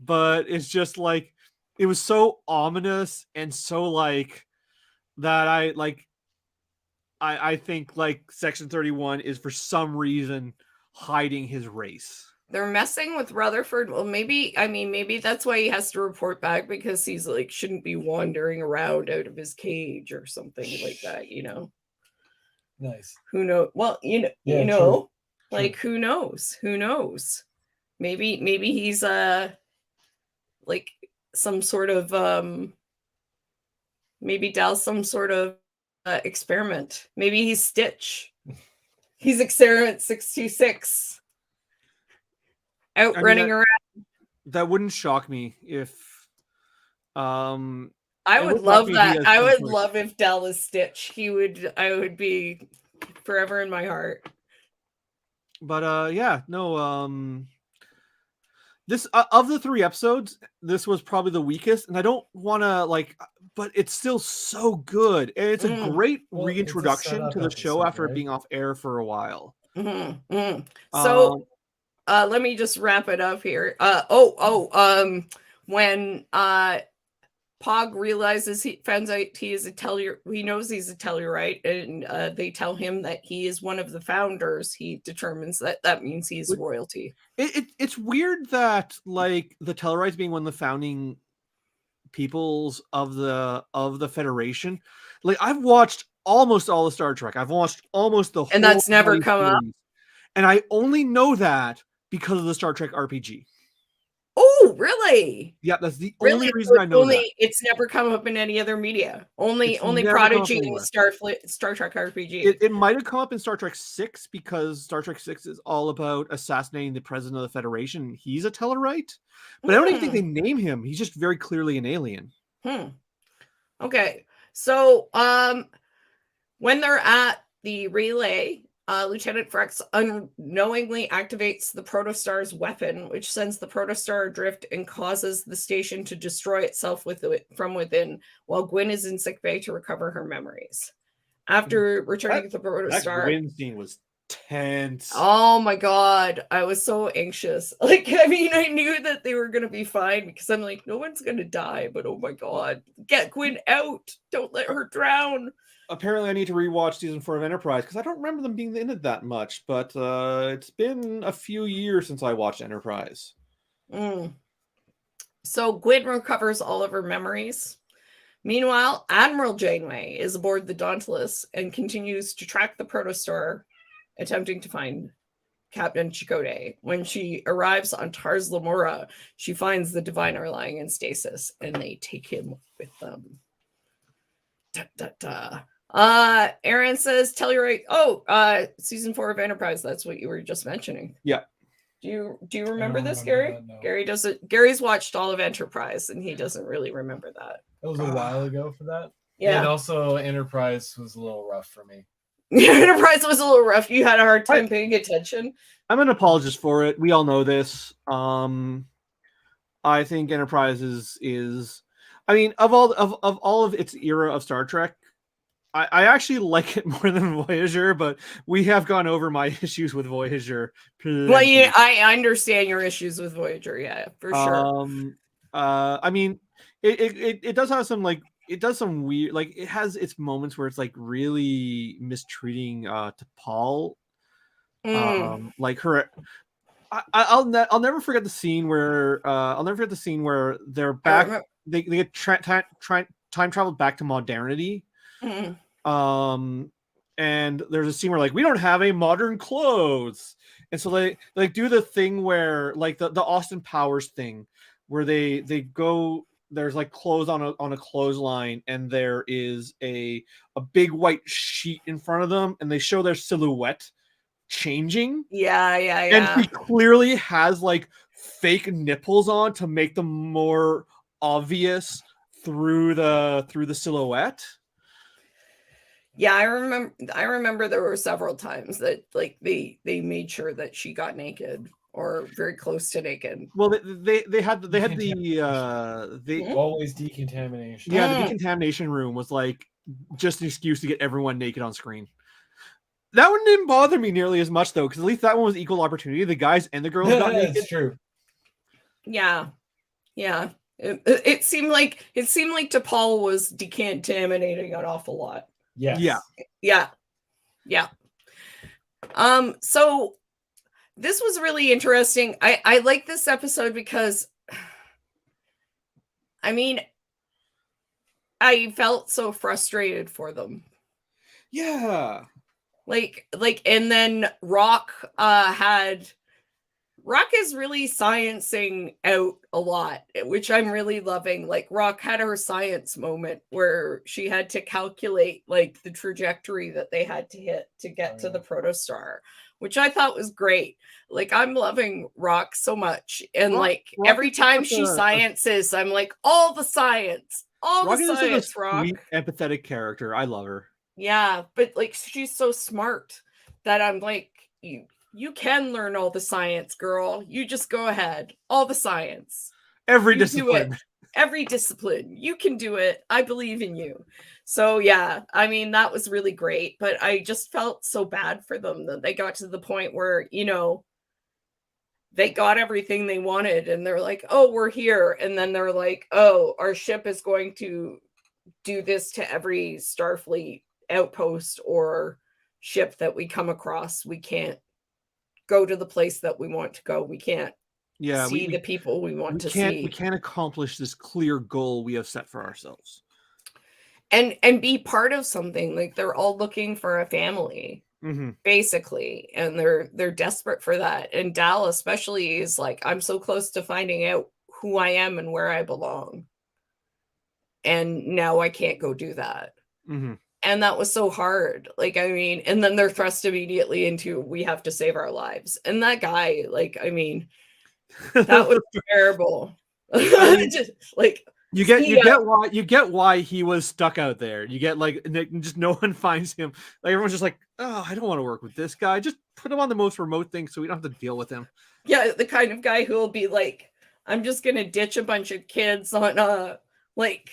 but it's just like it was so ominous and so like that I think like Section 31 is for some reason hiding his race. They're messing with Rutherford. Well, maybe that's why he has to report back, because he's like shouldn't be wandering around out of his cage or something like that, you know. Nice. Who knows? Well, you know, like who knows? Who knows? Maybe he's like some sort of maybe Dal's some sort of experiment. Maybe he's Stitch. He's experiment 626 out running around. That wouldn't shock me if I would love that. I would love if Dal was Stitch. I would be forever in my heart. But this of the 3 episodes, this was probably the weakest, and I don't want to but it's still so good, and it's a great reintroduction to the show after it being off air for a while. So let me just wrap it up here. When Pog realizes he knows he's a Tellurite, and they tell him that he is one of the founders, he determines that means he's royalty. It's weird that like the Tellurites being one of the founding peoples of the Federation. Like I've watched almost all of Star Trek. I've watched almost the whole, and that's never come up. And I only know that because of the Star Trek RPG. Oh, really? Yeah, that's the only reason I know that. It's never come up in any other media. Only Prodigy and Star Trek RPG. It might have come up in Star Trek 6 because Star Trek 6 is all about assassinating the president of the Federation. He's a Tellurite, but I don't even think they name him. He's just very clearly an alien. Okay, so when they're at the relay, Lieutenant Frex unknowingly activates the Protostar's weapon, which sends the Protostar adrift and causes the station to destroy itself from within, while Gwyn is in sickbay to recover her memories. After returning to the Protostar, that Gwyn scene was tense. Oh my god, I was so anxious. Like, I mean, I knew that they were gonna be fine because I'm like, no one's gonna die, but oh my god, get Gwyn out! Don't let her drown. Apparently, I need to rewatch season 4 of Enterprise because I don't remember them being in it that much. But it's been a few years since I watched Enterprise. So Gwyn recovers all of her memories. Meanwhile, Admiral Janeway is aboard the Dauntless and continues to track the Protostar, attempting to find Captain Chakotay. When she arrives on Tars Lamora, she finds the Diviner lying in stasis, and they take him with them. Aaron says Tellurite. Season 4 of Enterprise. That's what you were just mentioning. Yeah. Do you remember this, Gary? That, no. Gary doesn't. Gary's watched all of Enterprise, and he doesn't really remember that. It was a while ago for that. Yeah. And also, Enterprise was a little rough for me. Enterprise was a little rough. You had a hard time paying attention. I'm an apologist for it. We all know this. I think Enterprise is. I mean, of all of its era of Star Trek, I actually like it more than Voyager, but we have gone over my issues with Voyager. Well, yeah, I understand your issues with Voyager. Yeah, for sure. I mean, it does have some like it does some weird like it has its moments where it's like really mistreating to Paul. Like her. I'll never forget the scene where they're back. They get time traveled back to modernity. Mm. And there's a scene where like we don't have any modern clothes, and so they like do the thing where like the Austin Powers thing, where they go there's like clothes on a clothesline, and there is a big white sheet in front of them, and they show their silhouette changing. Yeah. And he clearly has like fake nipples on to make them more obvious through the silhouette. Yeah, I remember there were several times that like they made sure that she got naked or very close to naked. Well, they had the always decontamination. Yeah, the decontamination room was like just an excuse to get everyone naked on screen. That one didn't bother me nearly as much though, because at least that one was equal opportunity. The guys and the girls got naked. That's true. Yeah. It seemed like T'Pol was decontaminating an awful lot. Yes. Yeah. So this was really interesting. I like this episode because I mean I felt so frustrated for them. Yeah. Like and then Rock is really sciencing out a lot, which I'm really loving. Like Rock had her science moment where she had to calculate like the trajectory that they had to hit to get to the protostar, which I thought was great. Like I'm loving Rock so much. And Rock every time she sciences, I'm like, all the science, Rock the science, Rock. Sweet, empathetic character. I love her. Yeah, but like she's so smart that I'm like, you can learn all the science, girl. You just go ahead. All the science. Every discipline. Every discipline. You can do it. I believe in you. So yeah, I mean, that was really great. But I just felt so bad for them that they got to the point where, they got everything they wanted. And they're like, oh, we're here. And then they're like, oh, our ship is going to do this to every Starfleet outpost or ship that we come across. We can't go to the place that we want to go. We can't see the people we want to see. We can't accomplish this clear goal we have set for ourselves. And be part of something. Like they're all looking for a family, basically. And they're desperate for that. And Dal especially is like, I'm so close to finding out who I am and where I belong. And now I can't go do that. And that was so hard. Like, I mean, and then they're thrust immediately into, we have to save our lives. And that guy, like, I mean, that was terrible. Just like you get why he was stuck out there. You get like just no one finds him. Like everyone's just like, oh, I don't want to work with this guy. Just put him on the most remote thing so we don't have to deal with him. Yeah, the kind of guy who will be like, I'm just gonna ditch a bunch of kids on like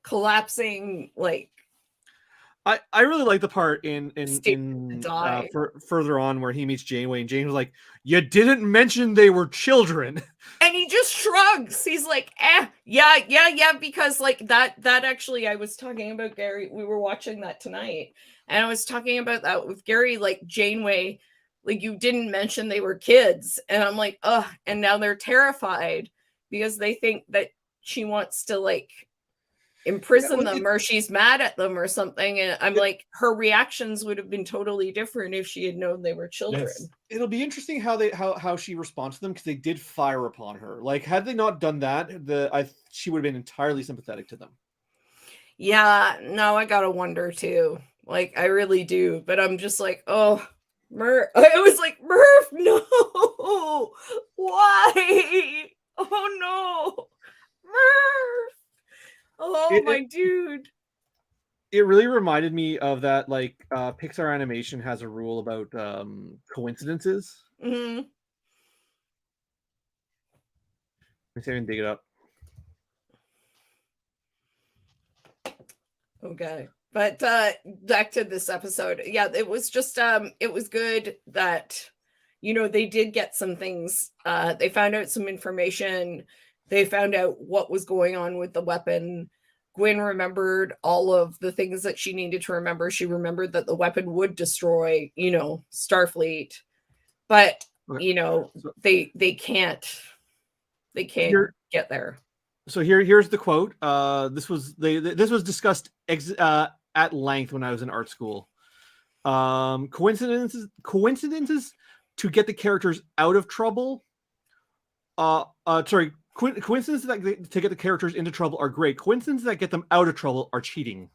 collapsing like. I really like the part in further on where he meets Janeway, and Janeway's like, "You didn't mention they were children," and he just shrugs. He's like, yeah, because like that actually, I was talking about Gary. We were watching that tonight, and I was talking about that with Gary. Like Janeway, like you didn't mention they were kids, and I'm like, ugh. And now they're terrified because they think that she wants to like imprison them or she's mad at them or something, and I'm like, her reactions would have been totally different if she had known they were children. Yes. It'll be interesting how she responds to them, because they did fire upon her. Like had they not done that, she would have been entirely sympathetic to them. Yeah, no, I gotta wonder too. Like I really do, but I'm just like, oh, Murph. I was like, Murph, no, why? Oh no, Murph. Oh, my dude. It really reminded me of that, like, Pixar animation has a rule about coincidences. Mm-hmm. Let me see if I can dig it up. Okay. But back to this episode. Yeah, it was just it was good that they did get some things. They found out some information. They found out what was going on with the weapon. Gwyn remembered all of the things that she needed to remember. She remembered that the weapon would destroy, Starfleet. But, they can't get there. So here's the quote. This was discussed at length when I was in art school. Coincidences to get the characters out of trouble. Coincidences to get the characters into trouble are great. Coincidences that get them out of trouble are cheating.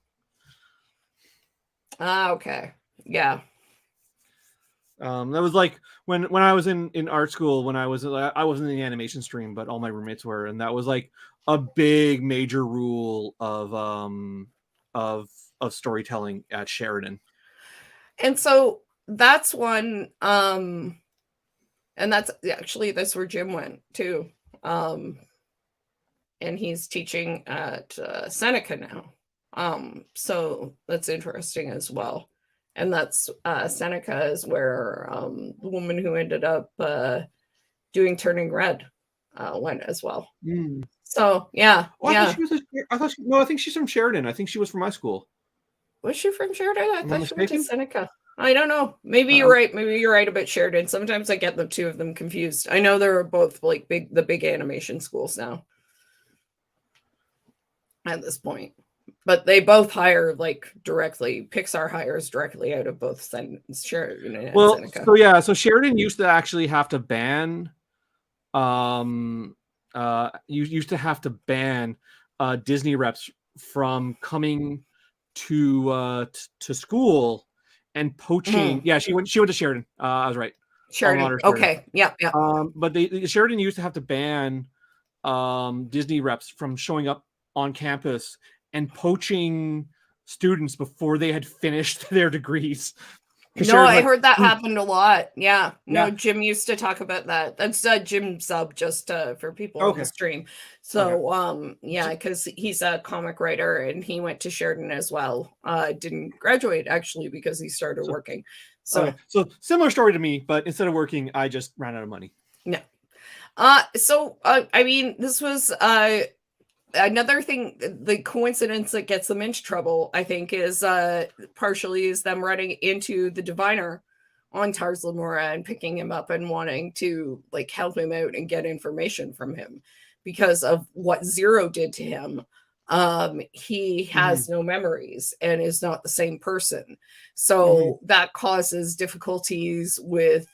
Okay. Yeah. That was like when I was in art school, when I wasn't in the animation stream, but all my roommates were, and that was like a big major rule of storytelling at Sheridan. And so that's one, and that's where Jim went too. And he's teaching at Seneca now. So that's interesting as well. And that's Seneca is where the woman who ended up doing Turning Red went as well. Mm. So yeah, I think she's from Sheridan. I think she was from my school. Was she from Sheridan? I thought she went to mistaken? Seneca. I don't know. Maybe you're right. Maybe you're right about Sheridan. Sometimes I get the two of them confused. I know they're both like the big animation schools now at this point. But they both hire like directly. Pixar hires directly out of both Sheridan and Seneca. So Sheridan used to actually have to ban used to have to ban Disney reps from coming to school and poaching. Yeah, she went to Sheridan. I was right. Sheridan. Okay. Yeah. But Sheridan used to have to ban Disney reps from showing up on campus and poaching students before they had finished their degrees. No, I heard that happened a lot. Yeah. No, Jim used to talk about that. That's Jim Sub, just for people on the stream. So, because he's a comic writer and he went to Sheridan as well. Didn't graduate actually because he started working. So similar story to me, but instead of working, I just ran out of money. No. I mean, this was another thing. The coincidence that gets them into trouble, I think, is partially is them running into the diviner on Tars Lamora and picking him up and wanting to like help him out and get information from him because of what Zero did to him. He has no memories and is not the same person. So that causes difficulties with,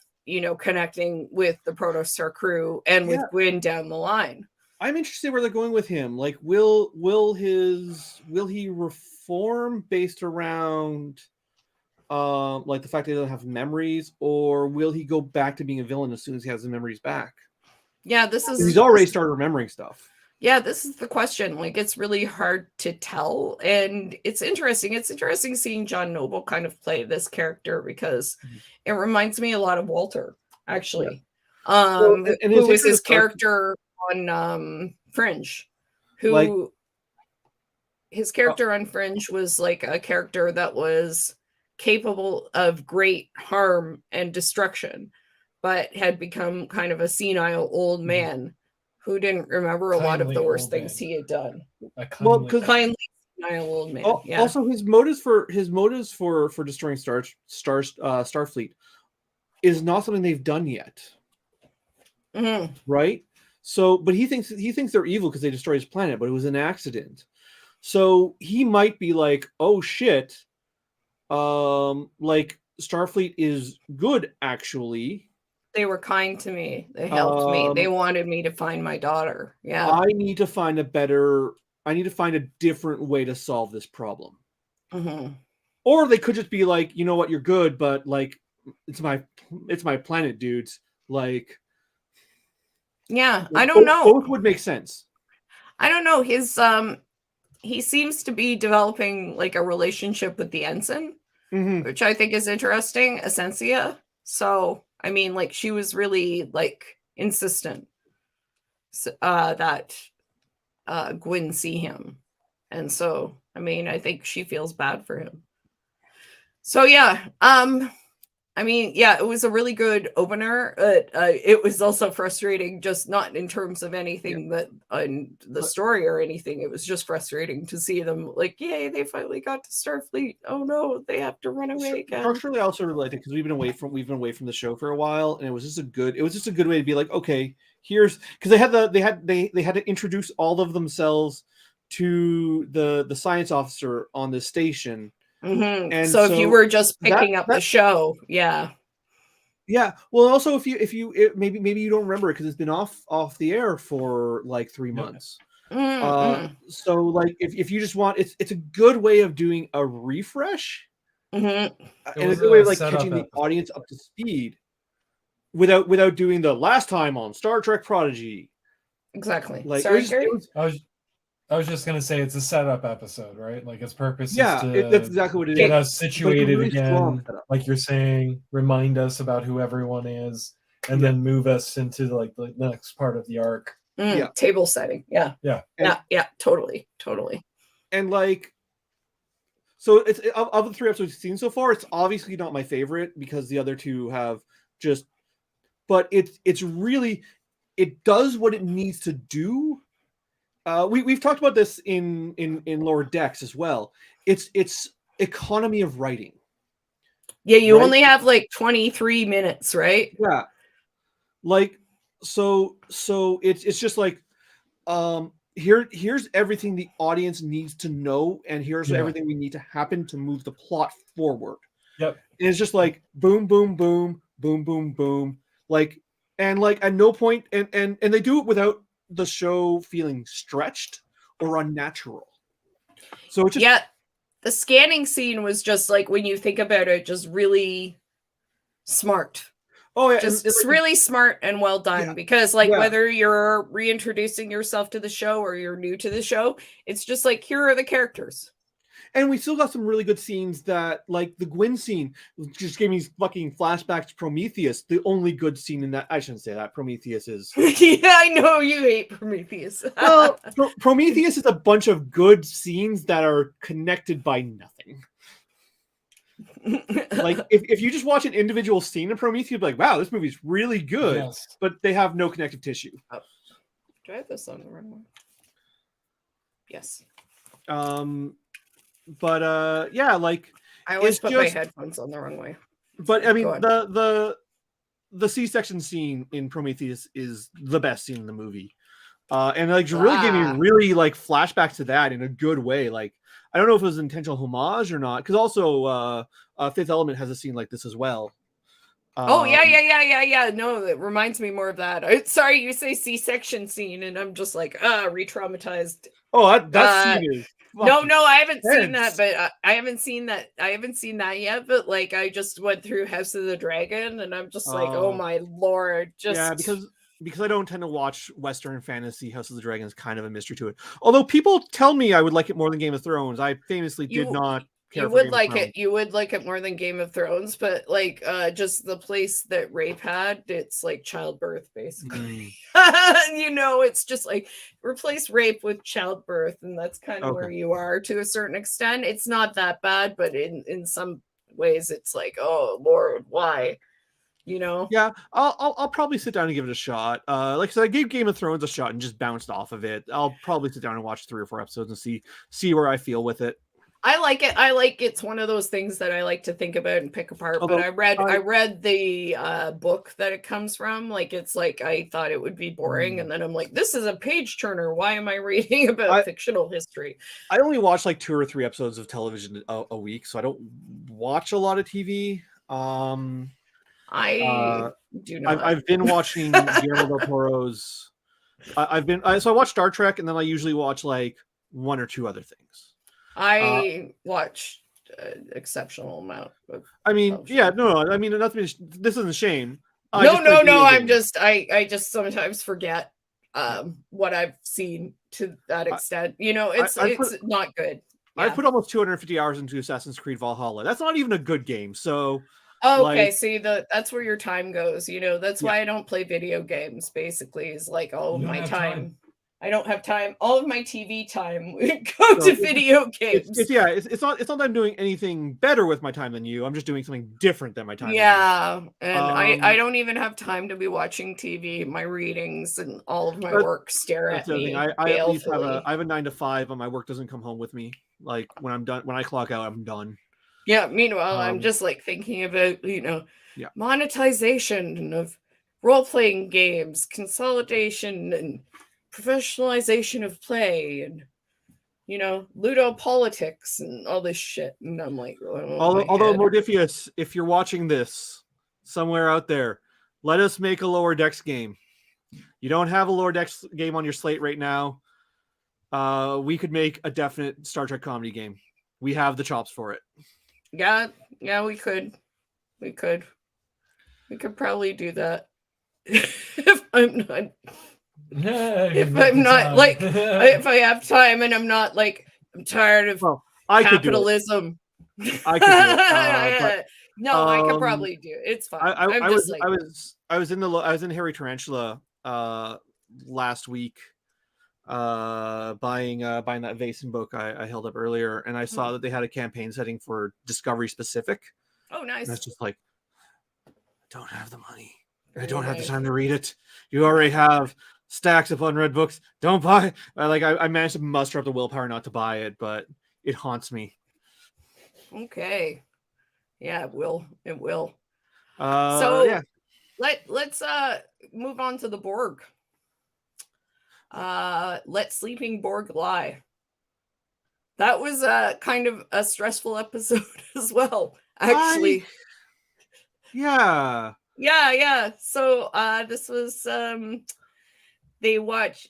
connecting with the Protostar crew and with Gwyn down the line. I'm interested where they're going with him. Like, will he reform based around like the fact that he doesn't have memories, or will he go back to being a villain as soon as he has the memories back? Yeah, he's already started remembering stuff. Yeah, this is the question. Like, it's really hard to tell, and it's interesting. It's interesting seeing John Noble kind of play this character because it reminds me a lot of Walter, actually. Who was his character on Fringe, his character on Fringe was like a character that was capable of great harm and destruction, but had become kind of a senile old man who didn't remember a lot of the worst things he had done. Kindly senile old man. Also, his motives for destroying Starfleet is not something they've done yet, right? So, but he thinks they're evil because they destroyed his planet, but it was an accident. So he might be like, "Oh shit, like Starfleet is good actually. They were kind to me. They helped me. They wanted me to find my daughter. Yeah, I need to find a different way to solve this problem." Or they could just be like, "You know what, you're good, but like, it's my planet, dudes." Like. Yeah, I don't know. Both would make sense. I don't know. His he seems to be developing like a relationship with the ensign, which I think is interesting, Essentia. So, I mean, like she was really like insistent that Gwyn see him. And so I mean, I think she feels bad for him. So yeah, I mean, yeah, it was a really good opener. It was also frustrating, just not in terms of anything that on the story or anything. It was just frustrating to see them like, yay, they finally got to Starfleet. Oh no, they have to run away again. Structurally, I also really liked it because we've been away from the show for a while, and it was just a good way to be like, okay, here's because they had to introduce all of themselves to the science officer on the station. Mm-hmm. And so if you were just picking up that the show, yeah. Yeah, well, also maybe you don't remember it because it's been off the air for like 3 months. So like if you just want, it's a good way of doing a refresh, and a good way of like catching the audience up to speed without doing the last time on Star Trek Prodigy. Exactly. Like Sorry, I was just gonna say it's a setup episode, right? Like its purpose is that's to exactly what it get is. us situated really again, like you're saying, remind us about who everyone is, and then move us into like the next part of the arc. Table setting. Yeah. Totally. And like, so it's of the 3 episodes we've seen so far, it's obviously not my favorite because the other 2 have just, but it's really, it does what it needs to do. We've talked about this in Lower Decks as well. It's economy of writing. Yeah, you only have like 23 minutes, right? Yeah. Like so it's just like here's everything the audience needs to know, and here's everything we need to happen to move the plot forward. Yep. And it's just like boom, boom, boom, boom, boom, boom. Like at no point, and they do it without the show feeling stretched or unnatural. So it's just, the scanning scene was just like, when you think about it, just really smart. Oh yeah, just it's really smart and well done, because like whether you're reintroducing yourself to the show or you're new to the show, it's just like, here are the characters. And we still got some really good scenes that, like the Gwyn scene, just gave me fucking flashbacks to Prometheus. The only good scene in that, I shouldn't say that. Prometheus is. Yeah, I know you hate Prometheus. Well, Prometheus is a bunch of good scenes that are connected by nothing. Like if you just watch an individual scene in Prometheus, you'd be like, wow, this movie's really good, but they have no connective tissue. Do I have this on the wrong one? Yes. But yeah, like I always put my headphones on the wrong way. But I mean, the C-section scene in Prometheus is the best scene in the movie, and like really gave me really like flashbacks to that in a good way. Like I don't know if it was an intentional homage or not, because also Fifth Element has a scene like this as well. Oh yeah. No, it reminds me more of that. Sorry, you say C-section scene, and I'm just like, re-traumatized. Oh, that scene is. No, I haven't seen that, but I haven't seen that. I haven't seen that yet. But like, I just went through House of the Dragon, and I'm just like, oh my lord, just yeah, because I don't tend to watch Western fantasy. House of the Dragon is kind of a mystery to it. Although people tell me I would like it more than Game of Thrones, I famously did not. You would like it. You would like it more than Game of Thrones, but like, just the place that rape had, it's like childbirth, basically. You know, it's just like replace rape with childbirth, and that's kind of where you are to a certain extent. It's not that bad, but in some ways, it's like, oh Lord, why? You know? Yeah, I'll probably sit down and give it a shot. Like I said, I gave Game of Thrones a shot and just bounced off of it. I'll probably sit down and watch 3 or 4 episodes and see where I feel with it. I like it. It's one of those things that I like to think about and pick apart. But I read the book that it comes from. Like, it's like, I thought it would be boring, and then I'm like, this is a page turner. Why am I reading about fictional history? I only watch like 2 or 3 episodes of television a week, so I don't watch a lot of TV. I do not. I've been watching Guillermo del Toro's. So I watch Star Trek, and then I usually watch like 1 or 2 other things. I watched an exceptional amount of I mean, no. I mean, this isn't a shame. No. I just sometimes forget what I've seen to that extent. You know, it's not good. Yeah. I put almost 250 hours into Assassin's Creed Valhalla. That's not even a good game. So. Okay, see, that's where your time goes. You know, that's why I don't play video games. Basically, is like all my time. I don't have time. All of my TV time would go to video games. It's not that I'm doing anything better with my time than you. I'm just doing something different than my time. Yeah, and I don't even have time to be watching TV. My readings and all of my work stare at me. I at least have a 9 to 5, and my work doesn't come home with me. Like when I'm done, when I clock out, I'm done. Yeah. Meanwhile, I'm just like thinking about monetization of role-playing games, consolidation, and professionalization of play, and Ludo politics and all this shit. And I'm like, although Mordifius, if you're watching this somewhere out there, let us make a Lower Decks game. You don't have a Lower Decks game on your slate right now. We could make a definite Star Trek comedy game. We have the chops for it. Yeah, we could probably do that. If I have time and I'm not like, I'm tired of capitalism. I could do it. I could probably do it. It's fine. I was in Harry Tarantula last week buying that Vason book I held up earlier, and I saw that they had a campaign setting for Discovery specific. Oh, nice. And I was just like, I don't have the money. I don't have the time to read it. You already have stacks of unread books. Don't buy. I managed to muster up the willpower not to buy it, but it haunts me. Okay. Yeah, it will. Let's move on to the Borg. Let sleeping Borg lie. That was kind of a stressful episode as well, actually. Yeah. So this was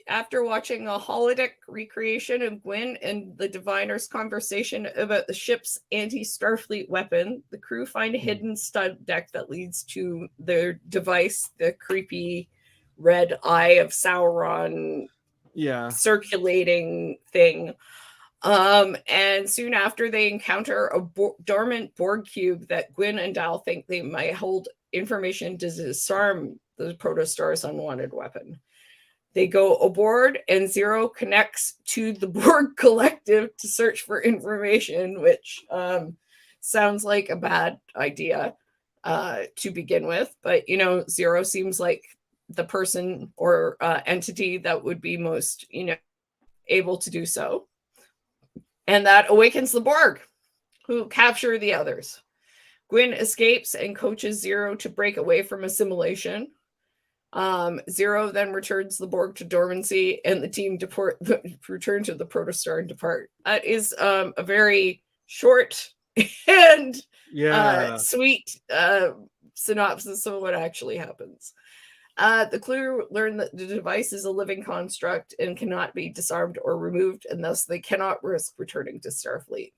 after watching a holodeck recreation of Gwyn and the Diviner's conversation about the ship's anti-Starfleet weapon, the crew find a hidden stud deck that leads to their device, the creepy red eye of Sauron circulating thing. And soon after, they encounter a dormant Borg cube that Gwyn and Dal think they might hold information to disarm the Protostar's unwanted weapon. They go aboard, and Zero connects to the Borg collective to search for information, which sounds like a bad idea to begin with. But, Zero seems like the person or entity that would be most, able to do so. And that awakens the Borg, who capture the others. Gwyn escapes and coaches Zero to break away from assimilation. Zero then returns the Borg to dormancy, and the team return to the Protostar and depart. That is a very short and sweet synopsis of what actually happens. The crew learn that the device is a living construct and cannot be disarmed or removed, and thus they cannot risk returning to Starfleet.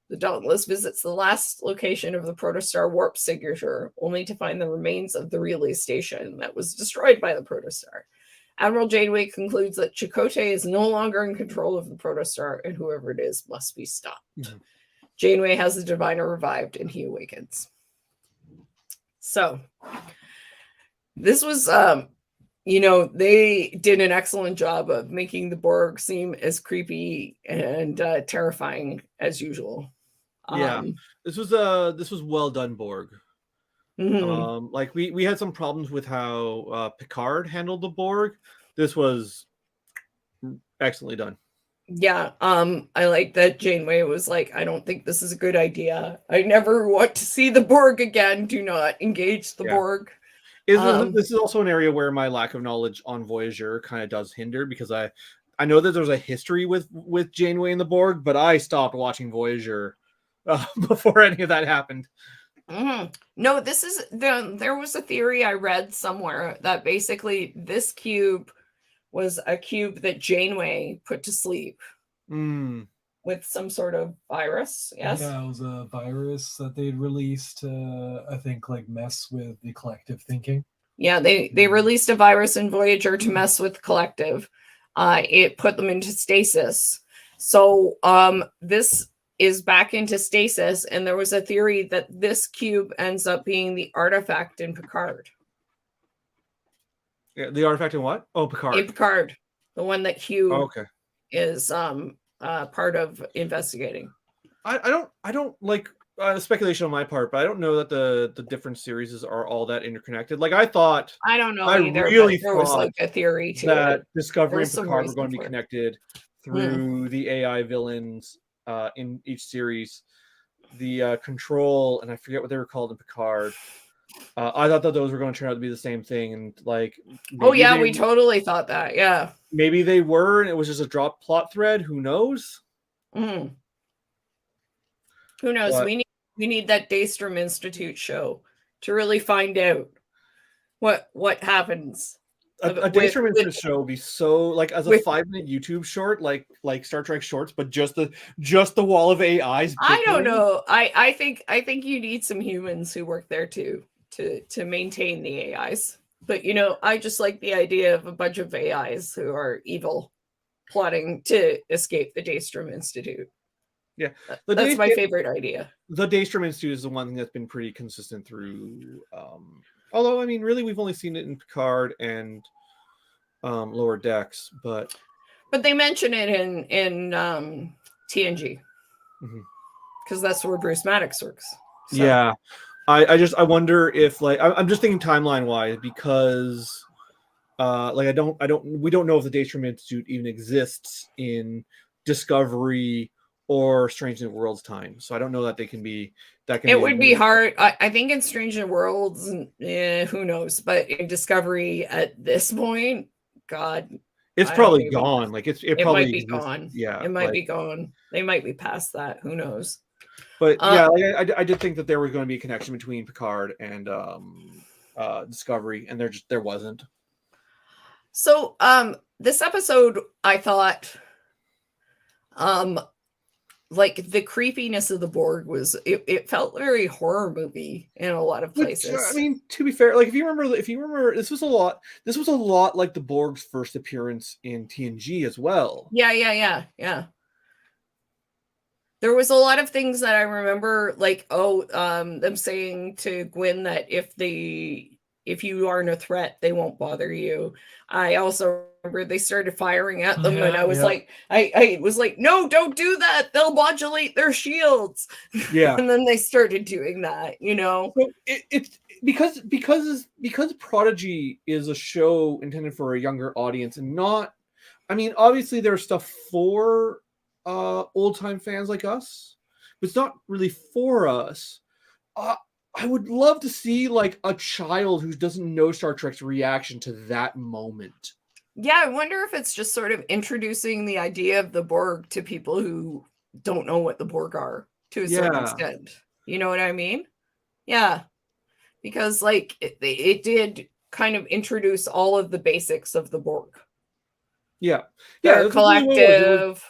The Dauntless visits the last location of the Protostar warp signature, only to find the remains of the relay station that was destroyed by the Protostar. Admiral Janeway concludes that Chakotay is no longer in control of the Protostar, and whoever it is must be stopped. Mm-hmm. Janeway has the Diviner revived, and he awakens. So, this was, they did an excellent job of making the Borg seem as creepy and terrifying as usual. This was well done, Borg. Mm-hmm. We had some problems with how Picard handled the Borg. This was excellently done. Yeah, I like that Janeway was like, I don't think this is a good idea. I never want to see the Borg again. Do not engage the Borg. This is also an area where my lack of knowledge on Voyager kind of does hinder, because I know that there's a history with Janeway and the Borg, but I stopped watching Voyager before any of that happened. Mm-hmm. No, there was a theory I read somewhere that basically this cube was a cube that Janeway put to sleep with some sort of virus. Yes. Yeah, it was a virus that they'd released to, I think, mess with the collective thinking. Yeah, they released a virus in Voyager to mess with collective. It put them into stasis. So this is back into stasis, and there was a theory that this cube ends up being the artifact in Picard. Yeah, the artifact in what? Oh, Picard. In Picard. the one that Hugh Okay. is part of investigating. I don't like speculation on my part, but I don't know that the different series are all that interconnected. Like I thought, I don't know I either, really but there was thought like a theory to that it. Discovery There and was some Picard were reason going to be for it. connected through the AI villains in each series. The Control, and I forget what they were called in Picard. I thought that those were going to turn out to be the same thing, and like, Oh maybe yeah, we totally thought that. Yeah. maybe they were, and it was just a drop plot thread. Who knows? Mhm. Who knows? But We need that Daystrom Institute show to really find out what happens. a Daystrom Institute show would be so like as a with 5-minute YouTube short, like Star Trek shorts, but just the wall of AIs. I don't bickering. know. I think you need some humans who work there too to maintain the AIs. But you know, I just like the idea of a bunch of AIs who are evil plotting to escape the Daystrom Institute. Yeah, That's my favorite idea. The Daystrom Institute is the one thing that's been pretty consistent through. Although I mean, really, we've only seen it in Picard and Lower Decks, but they mention it in TNG because that's where Bruce Maddox works. So. Yeah, I wonder if like I'm just thinking timeline wise because like we don't know if the Daystrom Institute even exists in Discovery or Strange New Worlds time, so I don't know that they can be that can. It would be hard. I think in Strange New Worlds, who knows? But in Discovery at this point, God, it's probably gone. Like it probably might be exists. gone. Yeah, it might be gone. They might be past that. Who knows? But yeah, like I did think that there was going to be a connection between Picard and Discovery, and there wasn't. So this episode, I thought, like the creepiness of the Borg was it felt very horror movie in a lot of places. Which, I mean, to be fair, like if you remember, this was a lot like the Borg's first appearance in TNG as well. Yeah. There was a lot of things that I remember, like them saying to Gwyn that if you aren't a threat, they won't bother you. I also remember they started firing at them, and I was like, I was like, no, don't do that. They'll modulate their shields. Yeah, and then they started doing that. You know, so it's because Prodigy is a show intended for a younger audience, and not. I mean, obviously there's stuff for old time fans like us, but it's not really for us. I would love to see like a child who doesn't know Star Trek's reaction to that moment. Yeah, I wonder if it's just sort of introducing the idea of the Borg to people who don't know what the Borg are to a certain extent. You know what I mean? Yeah, because like it did kind of introduce all of the basics of the Borg. Yeah, they're collective.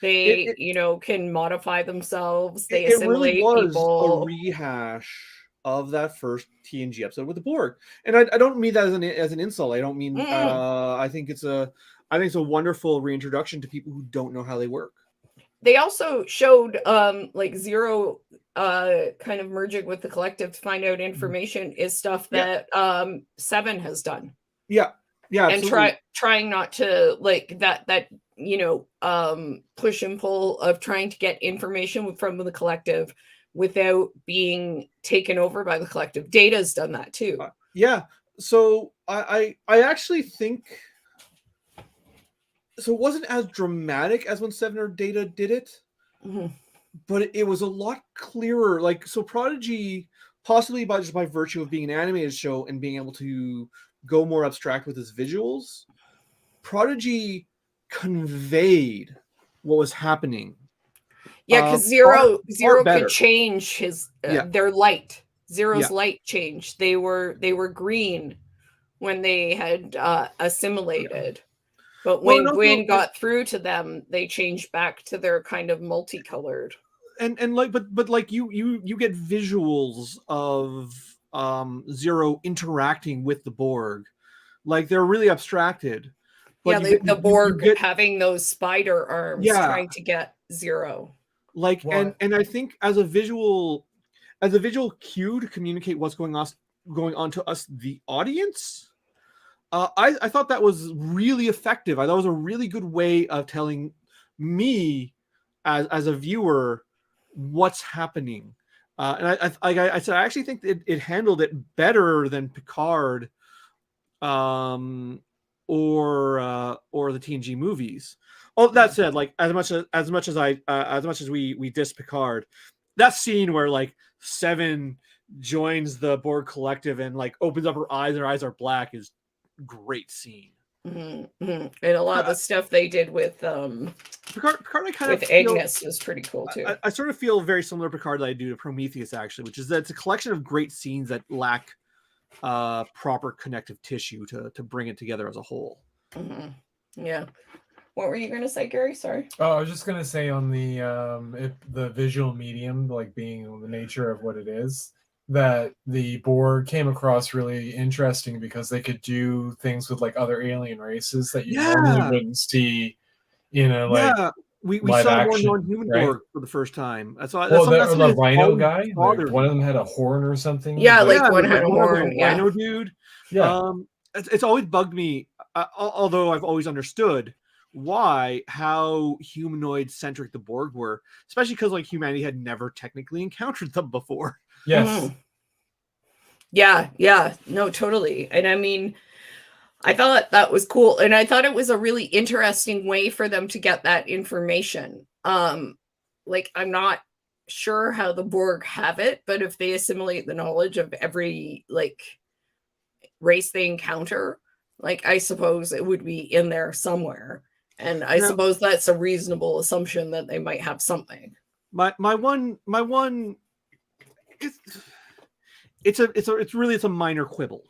They, can modify themselves. They assimilate really was people. A rehash of that first TNG episode with the Borg, and I don't mean that as an insult. I don't mean. I think it's a wonderful reintroduction to people who don't know how they work. They also showed like Zero kind of merging with the collective to find out information is stuff that Seven has done. Yeah, and trying not to like that push and pull of trying to get information from the collective without being taken over by the collective. Data's done that too. So I actually think so. It wasn't as dramatic as when Seven or Data did it, but it was a lot clearer. Like, so Prodigy, possibly by virtue of being an animated show and being able to go more abstract with its visuals, Prodigy conveyed what was happening. Yeah, because Zero could change his their light. Zero's light changed. They were green when they had assimilated, but when Gwyn got through to them, they changed back to their kind of multicolored. And like, but like you get visuals of Zero interacting with the Borg, like they're really abstracted. But the Borg having those spider arms trying to get Zero. Like, and I think as a visual cue to communicate what's going on to us, the audience, I thought that was really effective. I thought it was a really good way of telling me as a viewer what's happening. And I said I actually think it handled it better than Picard, or the TNG movies. Oh, that said, like as much as we diss Picard, that scene where like Seven joins the Borg collective and like opens up her eyes and her eyes are black is great scene. And a lot of the stuff they did with Picard I kind with of feel, Agnes was pretty cool too. I sort of feel very similar to Picard that I do to Prometheus, actually, which is that it's a collection of great scenes that lack proper connective tissue to bring it together as a whole. Yeah. What were you going to say, Gary? Sorry. Oh, I was just going to say on the visual medium, like being the nature of what it is, that the Borg came across really interesting because they could do things with like other alien races that you normally wouldn't see in a like we live saw action, more non-human Borg for the first time. That's the rhino guy, like one of them had a horn or something. Yeah, like one had a horn. Rhino dude. Yeah. It's always bugged me, although I've always understood how humanoid centric the Borg were, especially because like humanity had never technically encountered them before. Yes. Yeah, no, totally. And I mean, I thought that was cool, and I thought it was a really interesting way for them to get that information. Like I'm not sure how the Borg have it, but if they assimilate the knowledge of every like race they encounter, like I suppose it would be in there somewhere. And I suppose that's a reasonable assumption that they might have something. My one it's a minor quibble.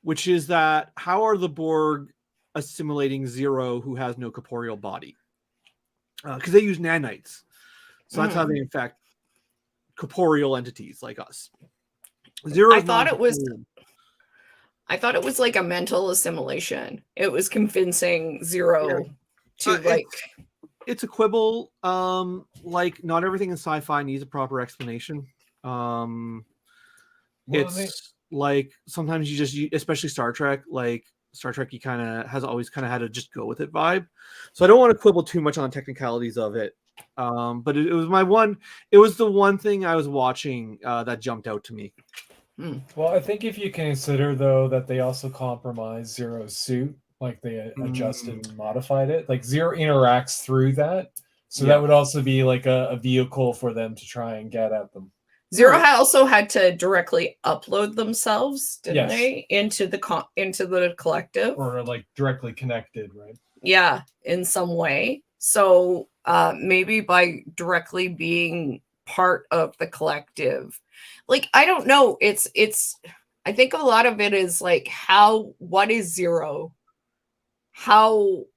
Which is that how are the Borg assimilating Zero, who has no corporeal body? Because they use nanites, so that's how they infect corporeal entities like us. Zero. I thought it was like a mental assimilation. It was convincing Zero to like. It's a quibble. Like not everything in sci-fi needs a proper explanation. Like sometimes especially Star Trek, like Star Trek, you always had to just go with it vibe. So I don't want to quibble too much on the technicalities of it. But it was the one thing I was watching that jumped out to me. Well, I think if you consider though that they also compromised Zero's suit, like they adjusted and modified it, like Zero interacts through that. So that would also be like a vehicle for them to try and get at them. Zero also had to directly upload themselves, didn't they, into the collective, or like directly connected, right? Yeah, in some way. So maybe by directly being part of the collective, like I don't know. It's. I think a lot of it is like what is Zero? What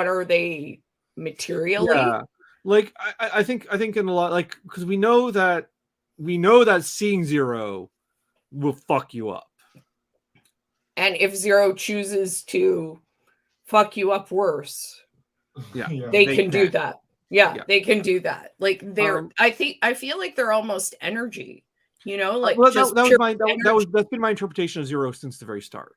are they materially? Yeah. Like I think in a lot, like because we know that seeing Zero will fuck you up, and if Zero chooses to fuck you up worse, they can do that. They can do that. Like they're, I feel like they're almost energy, like that's been my interpretation of Zero since the very start.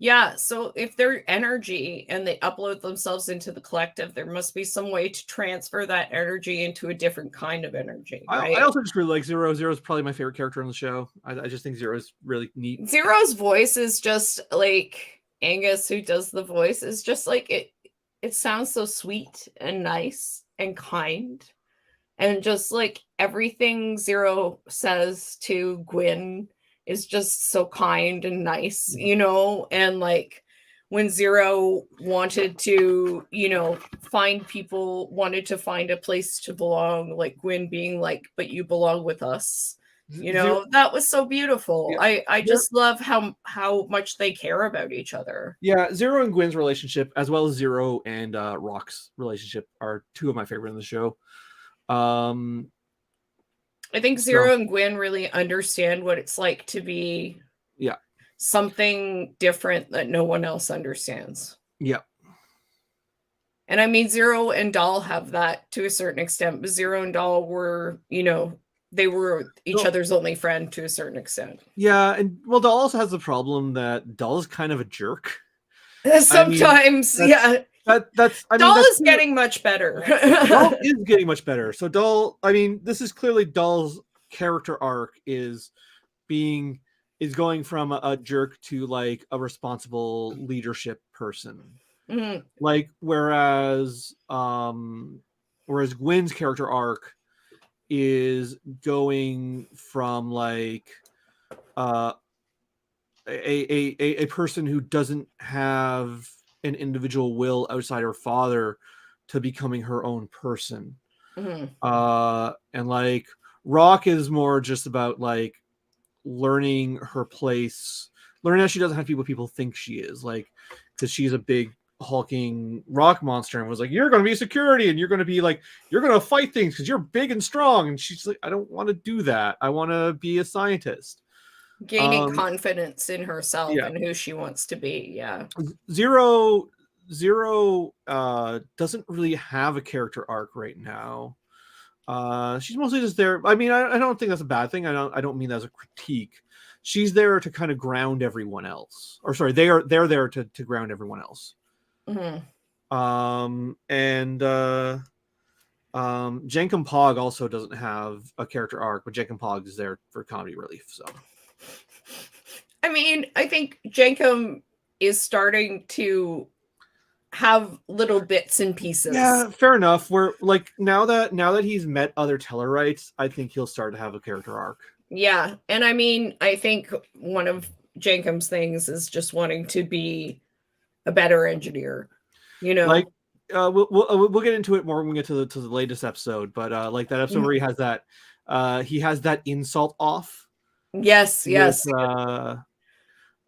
Yeah, so if they're energy and they upload themselves into the collective, there must be some way to transfer that energy into a different kind of energy. Right? I also just really like Zero. Zero is probably my favorite character on the show. I just think Zero is really neat. Zero's voice is just like Angus, who does the voice, is just like it sounds so sweet and nice and kind. And just like everything Zero says to Gwyn is just so kind and nice, and like when Zero wanted to, wanted to find a place to belong, like Gwyn being like, but you belong with us, that was so beautiful. Yeah. I just love how much they care about each other. Yeah, Zero and Gwyn's relationship, as well as Zero and Rock's relationship, are two of my favorite in the show. I think Zero and Gwyn really understand what it's like to be something different that no one else understands. Yeah. And I mean, Zero and Dahl have that to a certain extent, but Zero and Dahl were, they were each Well- other's only friend to a certain extent. Yeah, and well, Dahl also has the problem that Dahl is kind of a jerk. Sometimes, that's- yeah. That's Doll that's is getting much better. Dahl is getting much better. So Dahl, I mean, this is clearly Dahl's character arc is going from a jerk to like a responsible leadership person. Mhm. Like whereas Gwen's character arc is going from like a person who doesn't have an individual will outside her father to becoming her own person. Mhm. And like Rock is more just about like learning her place, learning that she doesn't have to be what people think she is, like because she's a big hulking rock monster and was like, you're going to be security and you're going to be like, you're going to fight things because you're big and strong. And she's like, I don't want to do that. I want to be a scientist. Gaining confidence in herself yeah. and who she wants to be. Yeah. Zero doesn't really have a character arc right now. She's mostly just there. I mean, I don't think that's a bad thing. I don't mean that as a critique. She's there to kind of ground everyone else. Or sorry, they're there to ground everyone else. Mhm. Jenkum Pog also doesn't have a character arc, but Jenkum Pog is there for comedy relief. So I mean, I think Jankum is starting to have little bits and pieces. yeah, fair enough. We're like now that he's met other Tellarites, I think he'll start to have a character arc. Yeah. And I mean, I think one of Jankum's things is just wanting to be a better engineer, you know? Like we'll get into it more when we get to the latest episode, but like that episode where he has that insult off. Yes, yes.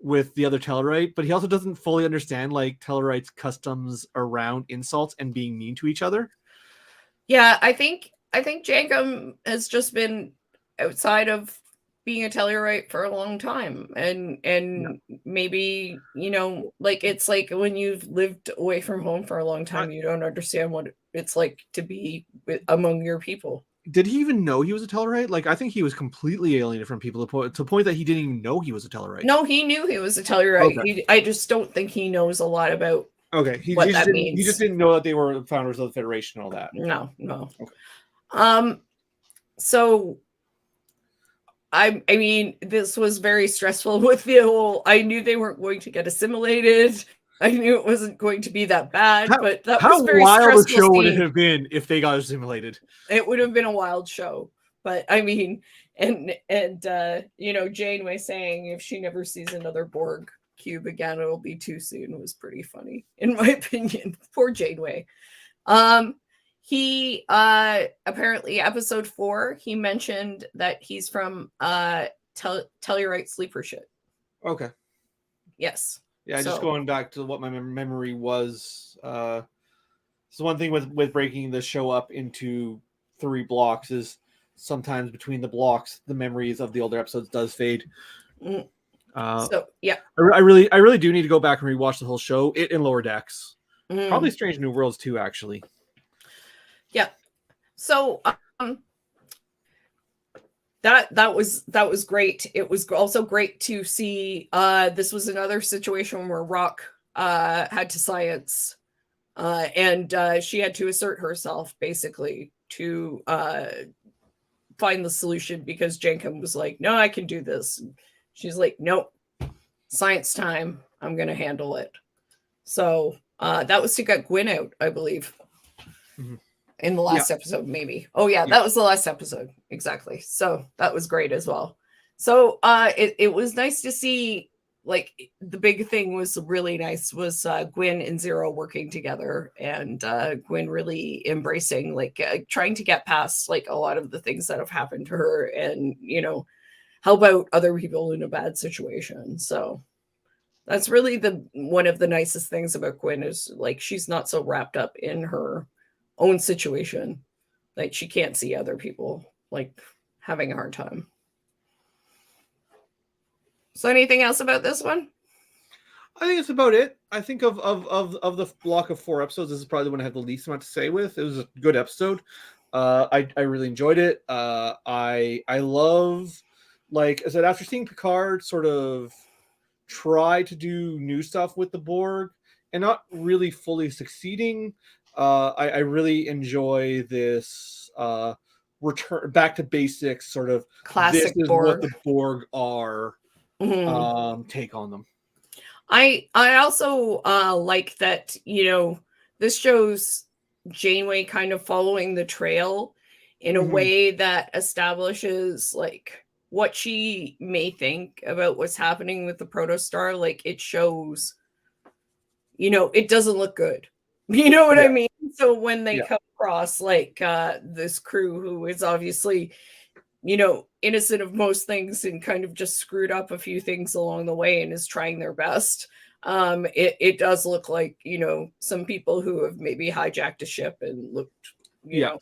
With the other Tellarite, but he also doesn't fully understand like Tellarite's customs around insults and being mean to each other. Yeah, I think Jankum has just been outside of being a Tellurite for a long time, and maybe, you know, like it's like when you've lived away from home for a long time, you don't understand what it's like to be among your people. Did he even know he was a Tellarite? Like, I think he was completely alienated from people to the point that he didn't even know he was a Tellarite. No, he knew he was a Tellurite. Okay. I just don't think he knows a lot about he what just that didn't, means. He just didn't know that they were founders of the Federation and all that. No. Okay. So I mean, this was very stressful with the whole, I knew they weren't going to get assimilated. I knew it wasn't going to be that bad, but that was very stressful. How wild a show would it have been if they got assimilated? It would have been a wild show. But I mean, and you know, Janeway saying if she never sees another Borg cube again, it'll be too soon was pretty funny, in my opinion. Poor Janeway. He apparently episode 4, he mentioned that he's from Tellurite sleeper ship. Okay. Yes. Yeah, just going back to what my memory was. So one thing with breaking the show up into 3 blocks is sometimes between the blocks, the memories of the older episodes does fade. So yeah, I really do need to go back and rewatch the whole show. It in Lower Decks, probably Strange New Worlds too, actually. Yeah. So that was great. It was also great to see. This was another situation where Rock had to science, and she had to assert herself basically to find the solution because Jankum was like, "No, I can do this." She's like, "Nope, science time. I'm gonna handle it." So that was to get Gwen out, I believe. Mm-hmm. In the last episode, maybe. Oh yeah, that was the last episode. Exactly. So that was great as well. So it was nice to see, like, the big thing was really nice was Gwen and Zero working together, and Gwen really embracing, like, trying to get past like a lot of the things that have happened to her and, you know, help out other people in a bad situation. So that's really one of the nicest things about Gwen is, like, she's not so wrapped up in her own situation, like she can't see other people like having a hard time. So anything else about this one? I think it's about it. I think of the block of 4 episodes, this is probably the one I have the least amount to say with. It was a good episode. I really enjoyed it. I love, like I said, after seeing Picard sort of try to do new stuff with the Borg and not really fully succeeding, I really enjoy this return back to basics, sort of Classic this is Borg. what the Borg are Mhm. take on them. I also like that, this shows Janeway kind of following the trail in a Mhm. way that establishes like what she may think about what's happening with the protostar. Like it shows, it doesn't look good. You know what I Yeah. mean? So when they Yeah. come across like this crew who is obviously, innocent of most things and kind of just screwed up a few things along the way and is trying their best. It does look like, some people who have maybe hijacked a ship and looked, Yeah.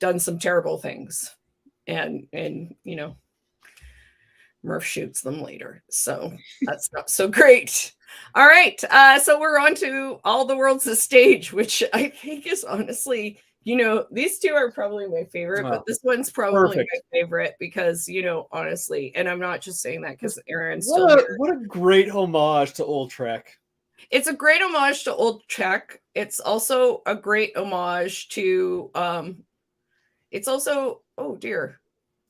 done some terrible things. And Murph shoots them later. So that's not so great. All right. So we're on to All the World's a Stage, which I think is honestly, these two are probably my favorite, but Oh, this one's probably perfect. my favorite because, honestly, and I'm not just saying that because Aaron's still What a here. what a great homage to old Trek. It's a great homage to old Trek. It's also a great homage to it's also, oh dear,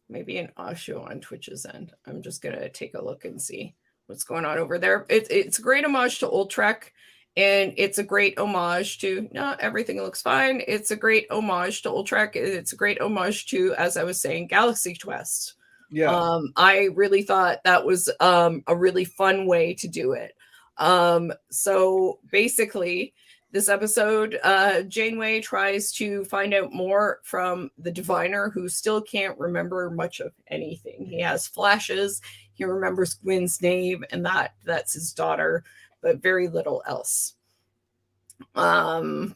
maybe an issue on Twitch's end. I'm just gonna take a look and see what's going on over there. It's a great homage to old Trek, and it's a great homage to everything looks fine. It's a great homage to old Trek. It's a great homage to, as I was saying, Galaxy Quest. Yeah. I really thought that was a really fun way to do it. So basically, this episode, Janeway tries to find out more from the diviner, who still can't remember much of anything. He has flashes. He remembers Gwyn's name, and that's his daughter, but very little else. Then,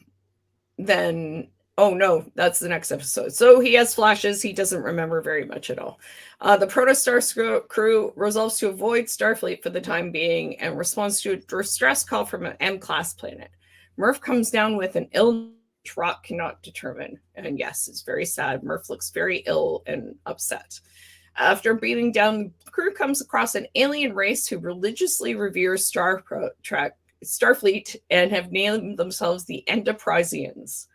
oh no, that's the next episode. So he has flashes. He doesn't remember very much at all. The Protostar crew resolves to avoid Starfleet for the time being and responds to a distress call from an M-class planet. Murph comes down with an illness Rock cannot determine. And yes, it's very sad. Murph looks very ill and upset. After beating down, the crew comes across an alien race who religiously reveres Starfleet and have named themselves the Enterprisians,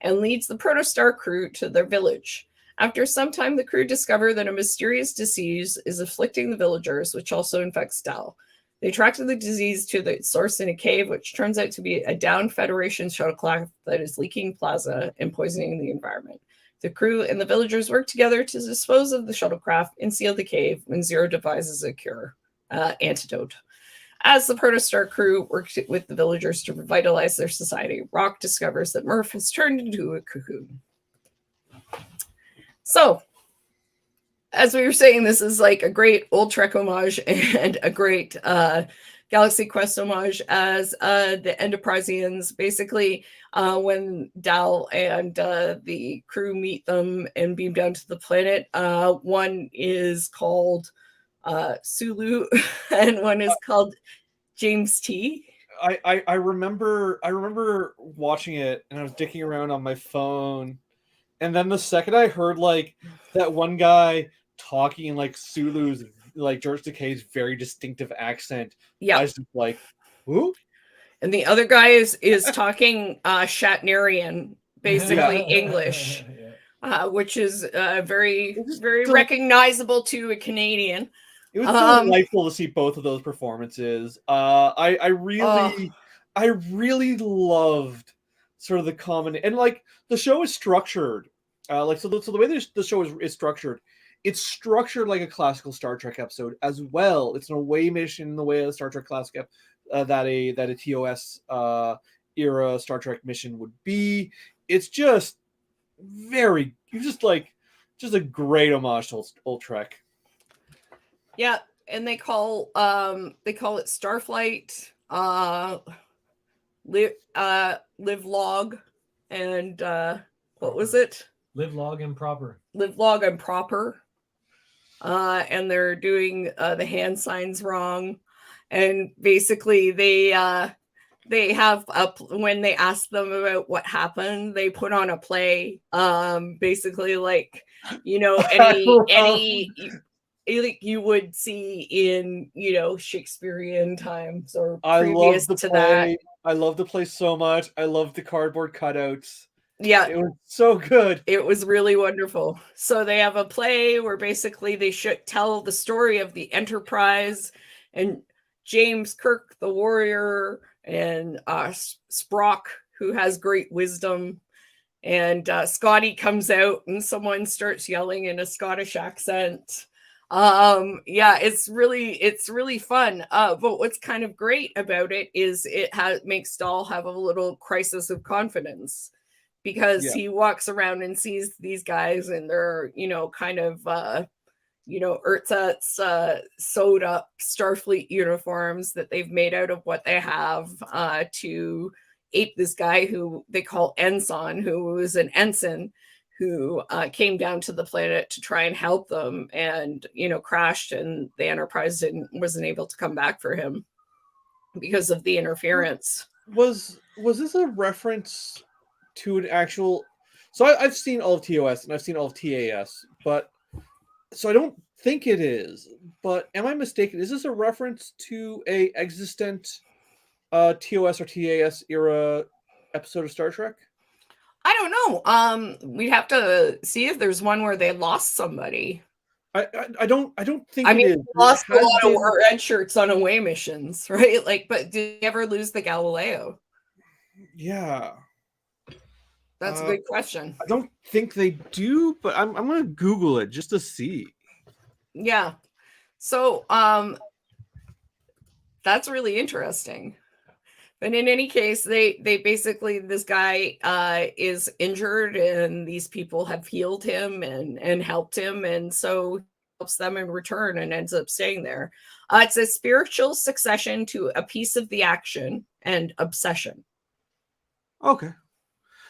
and leads the Protostar crew to their village. After some time, the crew discover that a mysterious disease is afflicting the villagers, which also infects Dal. They track the disease to the source in a cave, which turns out to be a downed Federation shuttlecraft that is leaking plasma and poisoning the environment. The crew and the villagers work together to dispose of the shuttlecraft and seal the cave when Zero devises a cure antidote. As the Protostar crew works with the villagers to revitalize their society, Rock discovers that Murph has turned into a cocoon. So, as we were saying, this is like a great old Trek homage and a great Galaxy Quest homage as the Enterprisians. Basically, when Dal and the crew meet them and beam down to the planet, one is called Sulu and one is called James T. I remember watching it and I was dicking around on my phone, and then the second I heard like that one guy talking in like Sulu's, like George Takei's very distinctive accent, I was just like, who? And the other guy is talking Shatnerian, basically English, which is very recognizable to a Canadian. It was delightful to see both of those performances. I really loved sort of the common, and like the show is structured, so the way the show is structured, it's structured like a classical Star Trek episode as well. It's an away mission in the way of the Star Trek classic that a TOS era Star Trek mission would be. It's just just a great homage to old Trek. Yeah, and they call it Starflight, live log, and what was it? Live log and proper. Live log and proper. And they're doing the hand signs wrong, and basically they they have when they ask them about what happened, they put on a play. Basically, like, you know, any like you would see in, you know, Shakespearean times or I previous love the to play. that. I love the play so much. I love the cardboard cutouts. Yeah, It was so good. it was really wonderful. So they have a play where basically they should tell the story of the Enterprise and James Kirk, the warrior, and Sprock, who has great wisdom. And Scotty comes out and someone starts yelling in a Scottish accent. Yeah, it's really fun. But what's kind of great about it is it makes Dahl have a little crisis of confidence, because he walks around and sees these guys and they're, you know, kind of you know, Ersatz sewed up Starfleet uniforms that they've made out of what they have to ape this guy who they call Ensign, who was an ensign who came down to the planet to try and help them, and, you know, crashed, and the Enterprise wasn't able to come back for him because of the interference. Was this a reference to an actual? So I've seen all of TOS and I've seen all of TAS, but so I don't think it is. But am I mistaken? Is this a reference to a existent TOS or TAS era episode of Star Trek? I don't know. We'd have to see if there's one where they lost somebody. I don't think I mean, it is. they lost a It has lot of been- red shirts on away missions, right? Like, but did they ever lose the Galileo? Yeah. That's a good question. I don't think they do, but I'm gonna Google it just to see. Yeah. So that's really interesting. But in any case, they basically, this guy is injured and these people have healed him and helped him, and so he helps them in return and ends up staying there. It's a spiritual succession to a piece of the action and obsession. Okay.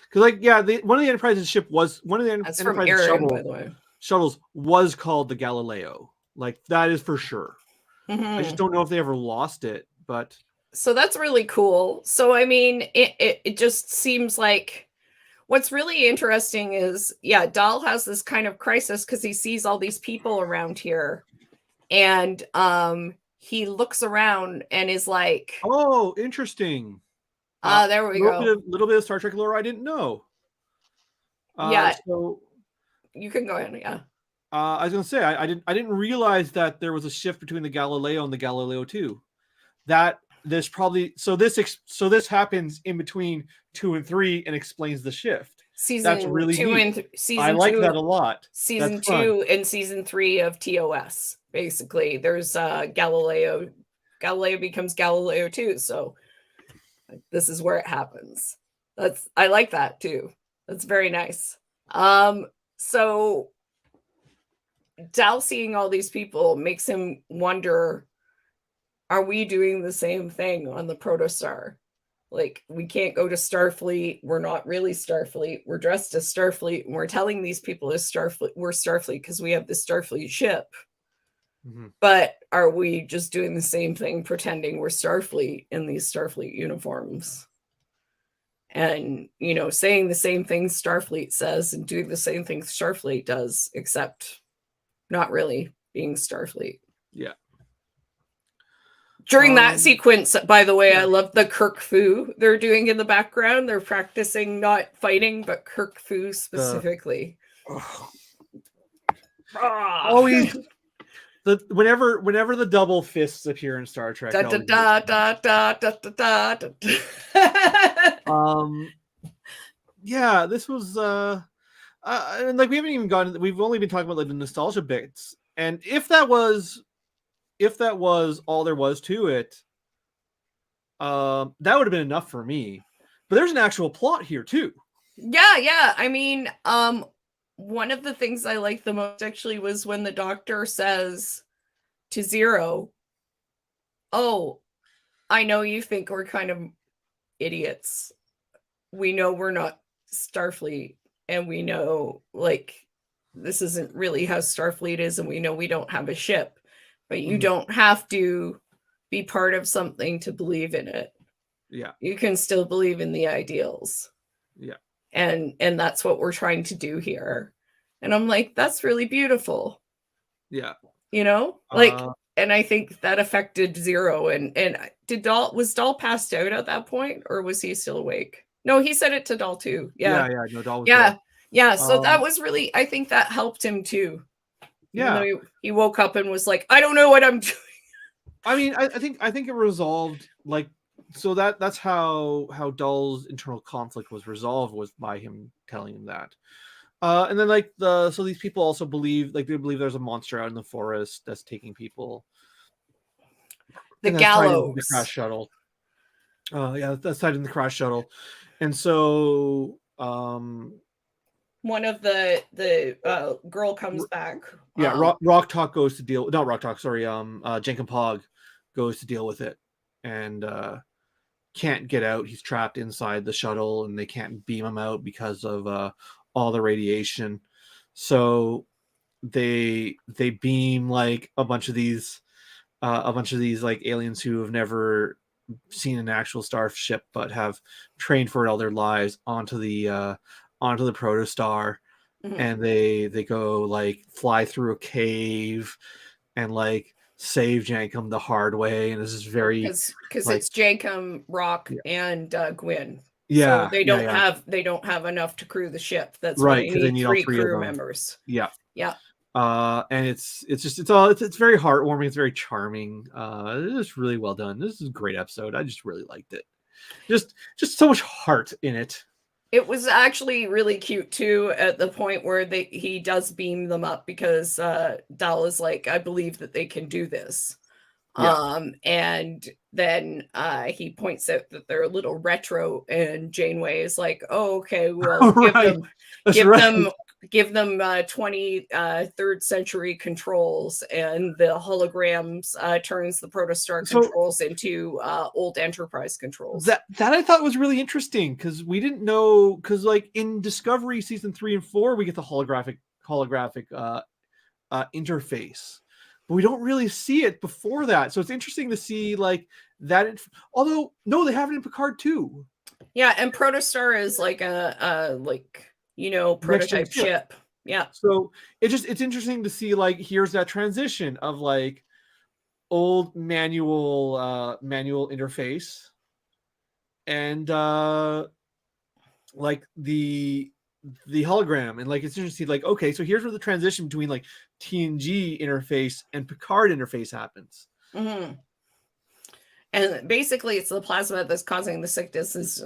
Because, like, yeah, one of the Enterprise's ship was one of the That's from Enterprise Aaron, by the way. shuttles was called the Galileo. Like, that is for sure. I just don't know if they ever lost it, but so that's really cool. So I mean, it just seems like what's really interesting is, yeah, Dahl has this kind of crisis because he sees all these people around here, and he looks around and is like, oh, interesting. There we go. Little bit of Star Trek lore I didn't know. Yeah. So You can go ahead. Yeah. I was gonna say I didn't realize that there was a shift between the Galileo and the Galileo 2. That there's probably so this happens in between 2 and 3 and explains the shift. That's really two neat. and season I like two, that a lot. Season That's 2 fun. and season 3 of TOS. Basically, there's Galileo. Galileo becomes Galileo 2. So this is where it happens. I like that too. That's very nice. So Dal seeing all these people makes him wonder, are we doing the same thing on the Protostar? Like, we can't go to Starfleet. We're not really Starfleet. We're dressed as Starfleet, and we're telling these people we're Starfleet because we have the Starfleet ship. Mm-hmm. But are we just doing the same thing, pretending we're Starfleet in these Starfleet uniforms? And, you know, saying the same thing Starfleet says and doing the same thing Starfleet does, except not really being Starfleet. Yeah. During that sequence, by the way, I love the Kirk Fu they're doing in the background. They're practicing not fighting, but Kirk Fu specifically. Always whenever the double fists appear in Star Trek. Yeah, this was and like we haven't even gone. We've only been talking about like the nostalgia bits, and if that was all there was to it, that would have been enough for me. But there's an actual plot here too. Yeah. I mean, one of the things I liked the most actually was when the Doctor says to Zero, "Oh, I know you think we're kind of idiots. We know we're not Starfleet, and we know, like, this isn't really how Starfleet is, and we know we don't have a ship, but you don't have to be part of something to believe in it." Yeah. You can still believe in the ideals. Yeah. And that's what we're trying to do here. And I'm like, that's really beautiful. Yeah. You know? Like, and I think that affected Zero. And was Dahl passed out at that point, or was he still awake? No, he said it to Dahl too. Yeah. Yeah. No, Dahl was Yeah. dead. Yeah. So that was really, I think that helped him too. Yeah. Even though he woke up and was like, I don't know what I'm doing. I mean, I think it resolved, like, so that's how Dahl's internal conflict was resolved, was by him telling him that. And then like so these people also believe, like, they believe there's a monster out in the forest that's taking people. The and that's tied into gallows. the crash shuttle. Yeah, that's tied in the crash shuttle. And so one of the girl comes back. Yeah, Rock Talk goes to deal, not Rock Talk, sorry, Jenkin Pog goes to deal with it, and can't get out. He's trapped inside the shuttle, and they can't beam him out because of all the radiation. So they beam like a bunch of these like aliens who have never seen an actual starship but have trained for it all their lives onto the protostar. Mhm. And they go like fly through a cave and like save Jankum the hard way, and this is very because like, it's Jankum, Rock, and Gwyn. Yeah, so they don't have enough to crew the ship. That's right, why because they need all 3 crew of them. members. Yeah. And it's very heartwarming. It's very charming. It's really well done. This is a great episode. I just really liked it. Just so much heart in it. It was actually really cute too, at the point where he does beam them up, because Dahl is like, I believe that they can do this. Yeah. And then he points out that they're a little retro, and Janeway is like, oh, okay, well, Right. give them 23rd century controls, and the holograms turns the protostar controls into old Enterprise controls. That I thought was really interesting, because we didn't know, because like in Discovery season 3 and 4 we get the holographic interface, but we don't really see it before that. So it's interesting to see like that. Although no, they have it in Picard too. Yeah, and protostar is like a prototype ship. Yeah. So it's interesting to see, like, here's that transition of like old manual interface and like the hologram, and like it's interesting to see, like, okay, so here's where the transition between like TNG interface and Picard interface happens. Mm-hmm. And basically, it's the plasma that's causing the sickness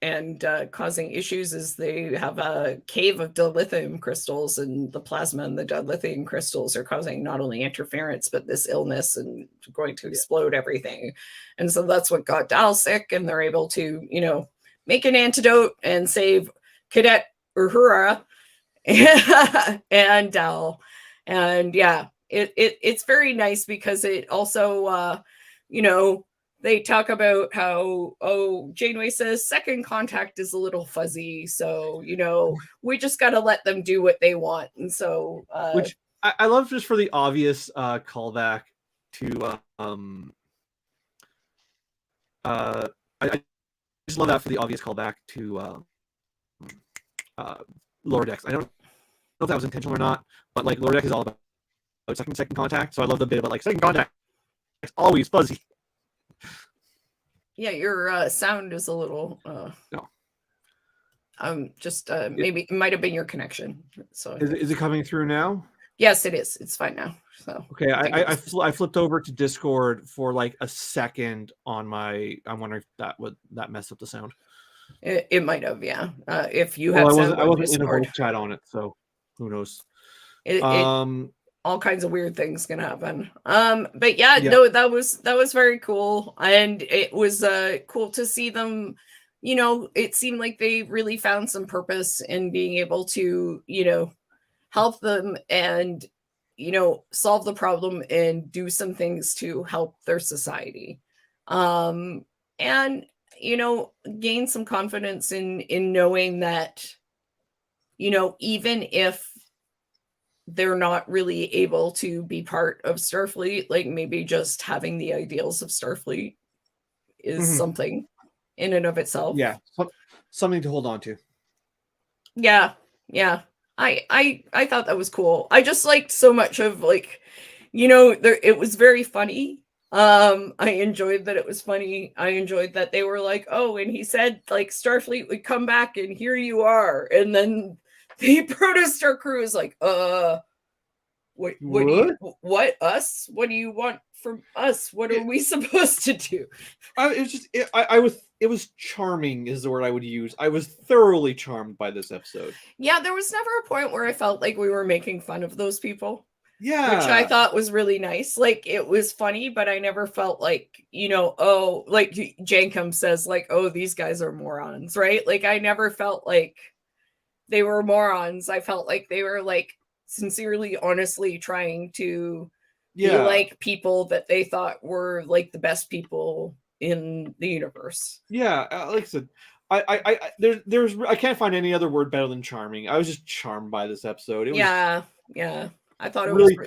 and causing issues. Is they have a cave of dilithium crystals, and the plasma and the dilithium crystals are causing not only interference, but this illness and going to explode everything. And so that's what got Dahl sick, and they're able to, make an antidote and save Cadet Uhura and Dahl. And yeah, it's very nice, because it also, they talk about how, Janeway says second contact is a little fuzzy. So, we just got to let them do what they want. And so, which I love, just for the obvious callback to, I just love that for the obvious callback to Lower Decks. I don't know if that was intentional or not, but like Lower Decks is all about second contact. So I love the bit about like second contact. It's always fuzzy. Yeah, your sound is a little maybe it might have been your connection. So is it coming through now? Yes, it is. It's fine now. So okay, I flipped over to Discord for like a second on my. I'm wondering if that messed up the sound. It might have, yeah. If you have, I wasn't in a voice chat on it, so who knows? All kinds of weird things can happen. But yeah, no, that was very cool, and it was cool to see them. It seemed like they really found some purpose in being able to, help them and, solve the problem and do some things to help their society, and gain some confidence in knowing that, even if they're not really able to be part of Starfleet, like maybe just having the ideals of Starfleet is something, in and of itself. Yeah, something to hold on to. Yeah. I thought that was cool. I just liked so much of like, it was very funny. I enjoyed that it was funny. I enjoyed that they were like, oh, and he said like Starfleet would come back and here you are. And then the Protostar crew is like, what us? What do you want from us? What are we supposed to do? It was charming is the word I would use. I was thoroughly charmed by this episode. Yeah, there was never a point where I felt like we were making fun of those people. Yeah. Which I thought was really nice. Like, it was funny, but I never felt like, like Jankum says, like, oh, these guys are morons, right? Like, I never felt like they were morons. I felt like they were, like, sincerely, honestly trying to be like people that they thought were, like, the best people in the universe. Yeah, like I said, I can't find any other word better than charming. I was just charmed by this episode. Yeah. I thought really,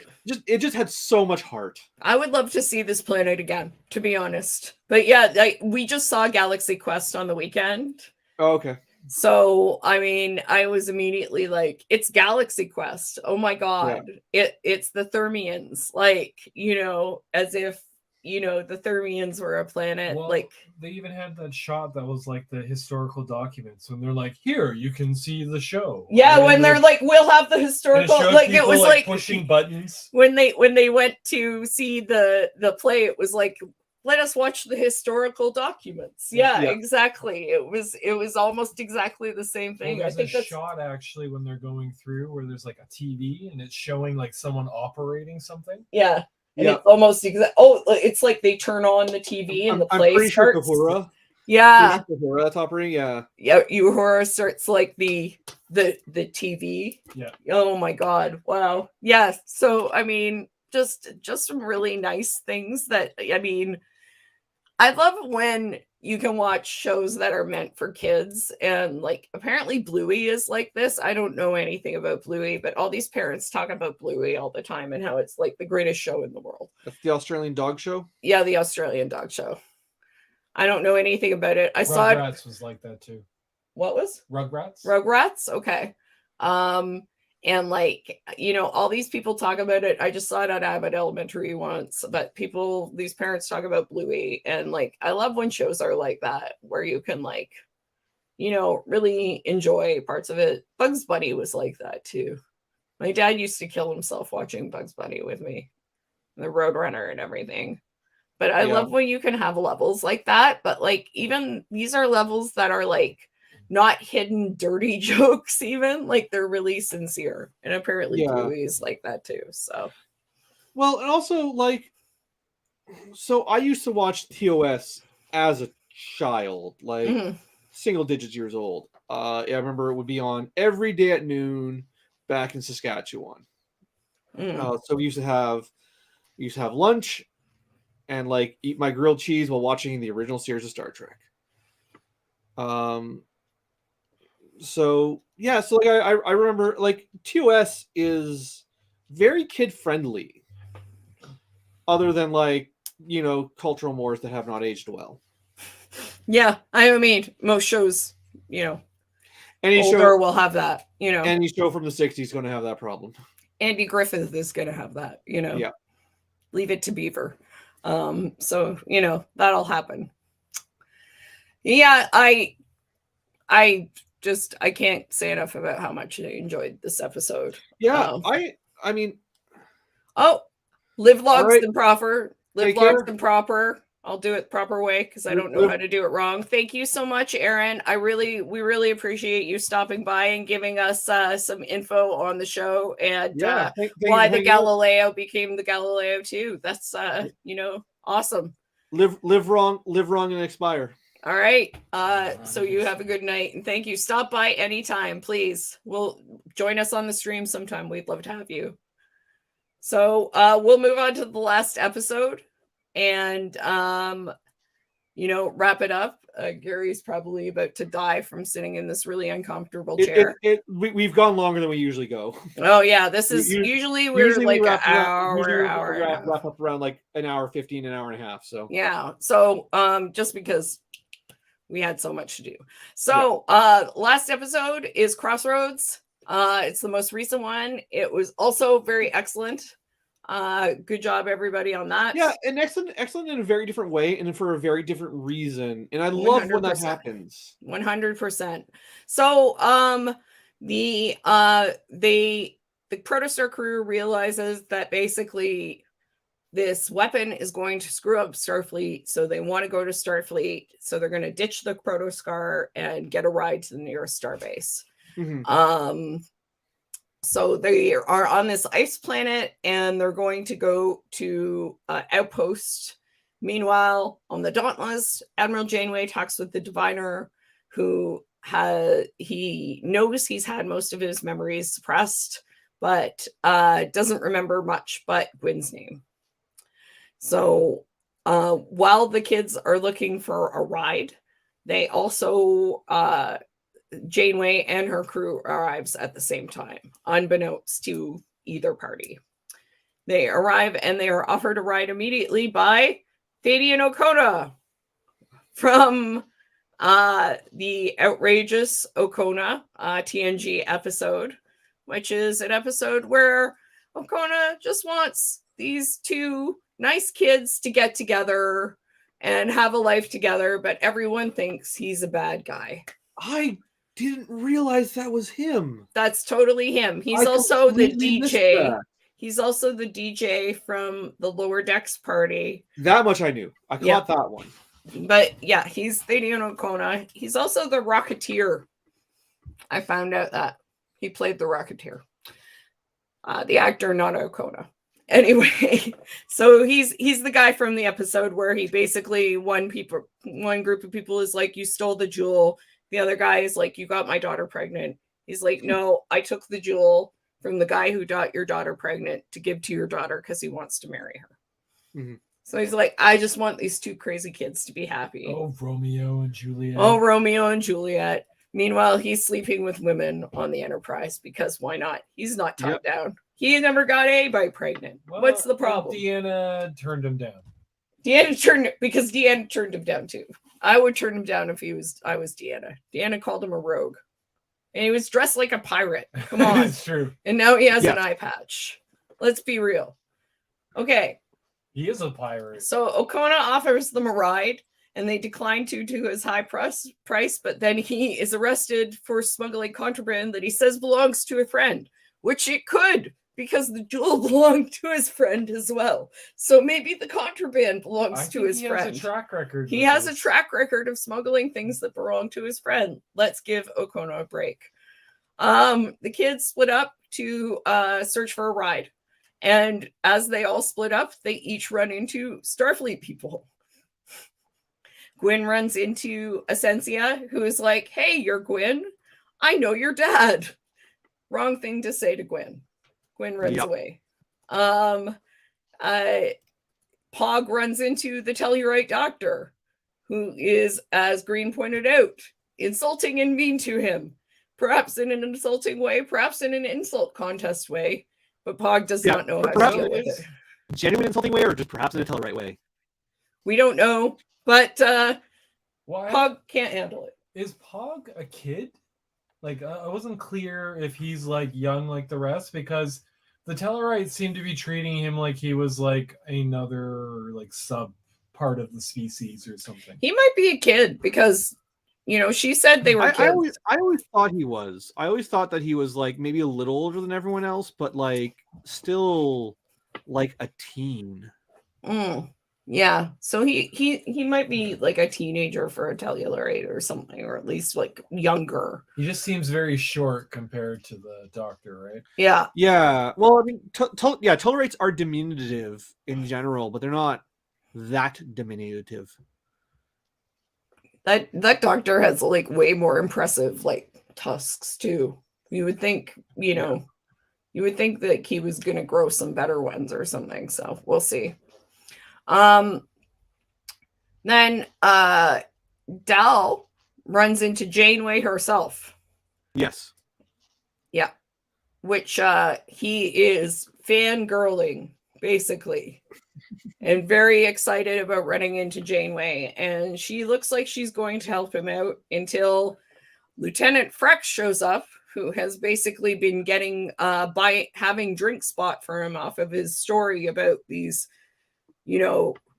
it just had so much heart. I would love to see this planet again, to be honest. But yeah, we just saw Galaxy Quest on the weekend. Oh, okay. So, I mean, I was immediately like, it's Galaxy Quest. Oh my God. Yeah. It's the Thermians. Like, as if, the Thermians were a planet. Well, like they even had that shot that was like the historical documents when they're like, here, you can see the show. Yeah, when they're like, we'll have the historical, like it was like pushing buttons. When they went to see the play, it was like, let us watch the historical documents. Yeah, exactly. It was almost exactly the same thing. Well, I think that's shot actually when they're going through where there's like a TV and it's showing like someone operating something. Yeah. And it's almost exact. Oh, it's like they turn on the TV and the play starts. Sure yeah, Uhura, that's operating. Yeah, Uhura starts like the TV. Yeah. Oh my God! Wow. Yeah. So I mean, just some really nice things that I mean. I love when you can watch shows that are meant for kids, and like apparently Bluey is like this. I don't know anything about Bluey, but all these parents talk about Bluey all the time and how it's like the greatest show in the world. That's the Australian dog show? Yeah, the Australian dog show. I don't know anything about it. I saw it. Rugrats was like that too. What was? Rugrats? Rugrats? Okay. And like, all these people talk about it. I just saw it at Abbott Elementary once, but these parents talk about Bluey. And like, I love when shows are like that, where you can like, really enjoy parts of it. Bugs Bunny was like that too. My dad used to kill himself watching Bugs Bunny with me, the Roadrunner and everything. But I love when you can have levels like that. But like, even these are levels that are like, not hidden dirty jokes, even like they're really sincere, and apparently Bluey is like that too. So, well, and also like, so I used to watch TOS as a child, like single digits years old. I remember it would be on every day at noon back in Saskatchewan. So we used to have lunch and like eat my grilled cheese while watching the original series of Star Trek. So like I remember like TOS is very kid friendly, other than like cultural mores that have not aged well. Yeah, I mean most shows, any older show will have that. Any show from the 60s is going to have that problem. Andy Griffith is going to have that. Yeah. Leave it to Beaver. So that'll happen. Yeah, I can't say enough about how much I enjoyed this episode. Yeah, I mean, live logs right. and proper. Live Take logs care. and proper. I'll do it the proper way because I don't know how to do it wrong. Thank you so much, Aaron. We really appreciate you stopping by and giving us some info on the show and why the Galileo became the Galileo too. That's awesome. Live wrong and expire. All right. So you have a good night and thank you. Stop by anytime, please. We'll join us on the stream sometime. We'd love to have you. So we'll move on to the last episode and wrap it up. Gary's probably about to die from sitting in this really uncomfortable chair. We've gone longer than we usually go. Oh yeah, this is usually we're like an hour. Wrap up around like an hour 15, an hour and a half. So yeah. So just because we had so much to do. So last episode is Crossroads. It's the most recent one. It was also very excellent. Good job, everybody, on that. Yeah, and excellent in a very different way and for a very different reason. And I love when that 100%. happens. 100%. So the Protostar crew realizes that basically this weapon is going to screw up Starfleet, so they want to go to Starfleet, so they're going to ditch the Protostar and get a ride to the nearest starbase. So they are on this ice planet, and they're going to go to Outpost. Meanwhile, on the Dauntless, Admiral Janeway talks with the Diviner, who he knows he's had most of his memories suppressed, but doesn't remember much but Gwyn's name. So while the kids are looking for a ride, they also Janeway and her crew arrives at the same time, unbeknownst to either party. They arrive and they are offered a ride immediately by Thady and Okona from the outrageous Okona TNG episode, which is an episode where Okona just wants these two nice kids to get together and have a life together, but everyone thinks he's a bad guy. I didn't realize that was him. That's totally him. He's also the DJ. He's also the DJ from the Lower Decks party. That much I knew. I caught that one. But yeah, he's Thady and Okona. He's also the Rocketeer. I found out that he played the Rocketeer. The actor, not Okona. Anyway, so he's the guy from the episode where he basically one group of people is like, you stole the jewel. The other guy is like, you got my daughter pregnant. He's like, no, I took the jewel from the guy who got your daughter pregnant to give to your daughter because he wants to marry her. Mm-hmm. So he's like, I just want these two crazy kids to be happy. Oh, Romeo and Juliet. Meanwhile, he's sleeping with women on the Enterprise because why not? He's not top down. He never got anybody pregnant. Well, what's the problem? Deanna turned him down. Deanna turned him down too. I would turn him down if I was Deanna. Deanna called him a rogue. And he was dressed like a pirate. Come on. It's true. And now he has an eye patch. Let's be real. Okay. He is a pirate. So Okona offers them a ride, and they decline to his high price, but then he is arrested for smuggling contraband that he says belongs to a friend, which it could, because the jewel belonged to his friend as well. So maybe the contraband belongs to his friend. He has a track record. He has a track record of smuggling things that belong to his friend. Let's give Okona a break. The kids split up to search for a ride. And as they all split up, they each run into Starfleet people. Gwyn runs into Essentia, who is like, hey, you're Gwyn. I know your dad. Wrong thing to say to Gwyn. Gwyn runs away. Pog runs into the Tellurite doctor, who is, as Green pointed out, insulting and mean to him. Perhaps in an insulting way, perhaps in an insult contest way. But Pog does not know how to deal with it. Genuine insulting way, or just perhaps in a Tellurite way? We don't know, but Pog can't handle it. Is Pog a kid? Like, I wasn't clear if he's like young like the rest, because the Tellurites seem to be treating him like he was like another like sub part of the species or something. He might be a kid because, you know, she said they were kids. I always thought he was. I always thought that he was like maybe a little older than everyone else, but like still like a teen. Yeah, so he might be like a teenager for a Tellurite or something, or at least like younger. He just seems very short compared to the doctor, right? Yeah. Yeah. Well, I mean, Tellurites are diminutive in general, but they're not that diminutive. That doctor has like way more impressive like tusks too. You would think, you know, you would think that he was going to grow some better ones or something. So we'll see. Then Dal runs into Janeway herself. Yes. Yeah. Which he is fangirling basically, and very excited about running into Janeway. And she looks like she's going to help him out until Lieutenant Frex shows up, who has basically been getting by having drink spot for him off of his story about these,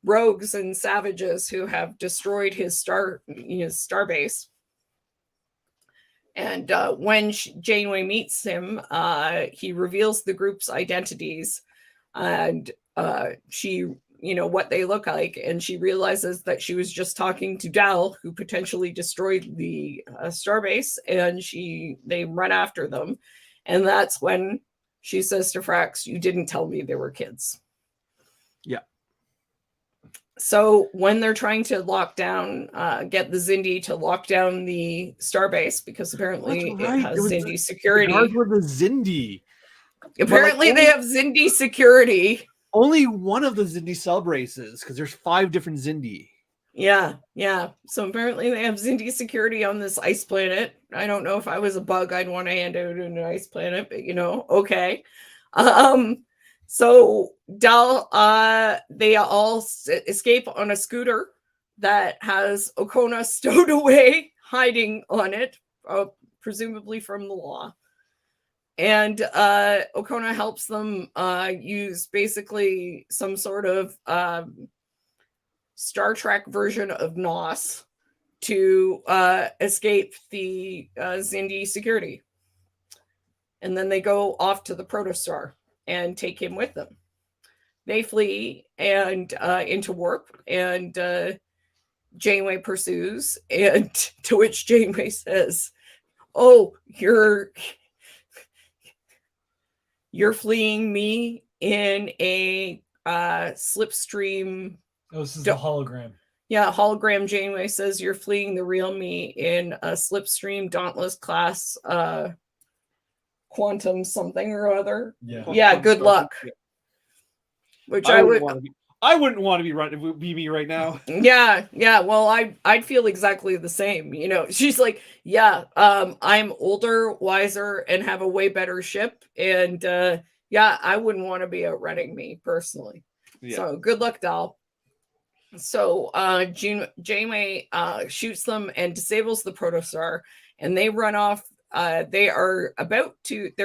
rogues and savages who have destroyed his star base. And when Janeway meets him, he reveals the group's identities and she, what they look like. And she realizes that she was just talking to Dal, who potentially destroyed the starbase, and they run after them. And that's when she says to Frax, "You didn't tell me they were kids." Yeah. So when they're trying to get the Xindi to lock down the starbase, because apparently it has Xindi security. The guards were the Xindi. Apparently they have Xindi security. Only one of the Xindi cell-braces, because there's 5 different Xindi. Yeah. So apparently they have Xindi security on this ice planet. I don't know if I was a bug, I'd want to hand out an ice planet, but okay. So Dal, they all escape on a scooter that has Okona stowed away, hiding on it, presumably from the law. And Okona helps them use basically some sort of Star Trek version of NOS to escape the Xindi security. And then they go off to the Protostar and take him with them. They flee and into warp, and Janeway pursues, and to which Janeway says, "Oh, you're fleeing me in a slipstream." Oh, this is the hologram. Yeah, hologram. Janeway says, "You're fleeing the real me in a slipstream Dauntless class quantum something or other." Yeah, good luck. Yeah. Which I wouldn't want to be running. Be me right now. Yeah. Well, I'd feel exactly the same. She's like, "Yeah, I'm older, wiser, and have a way better ship, and I wouldn't want to be outrunning me personally." Yeah. So good luck, Dal. So Janeway shoots them and disables the Protostar, and they run off. They're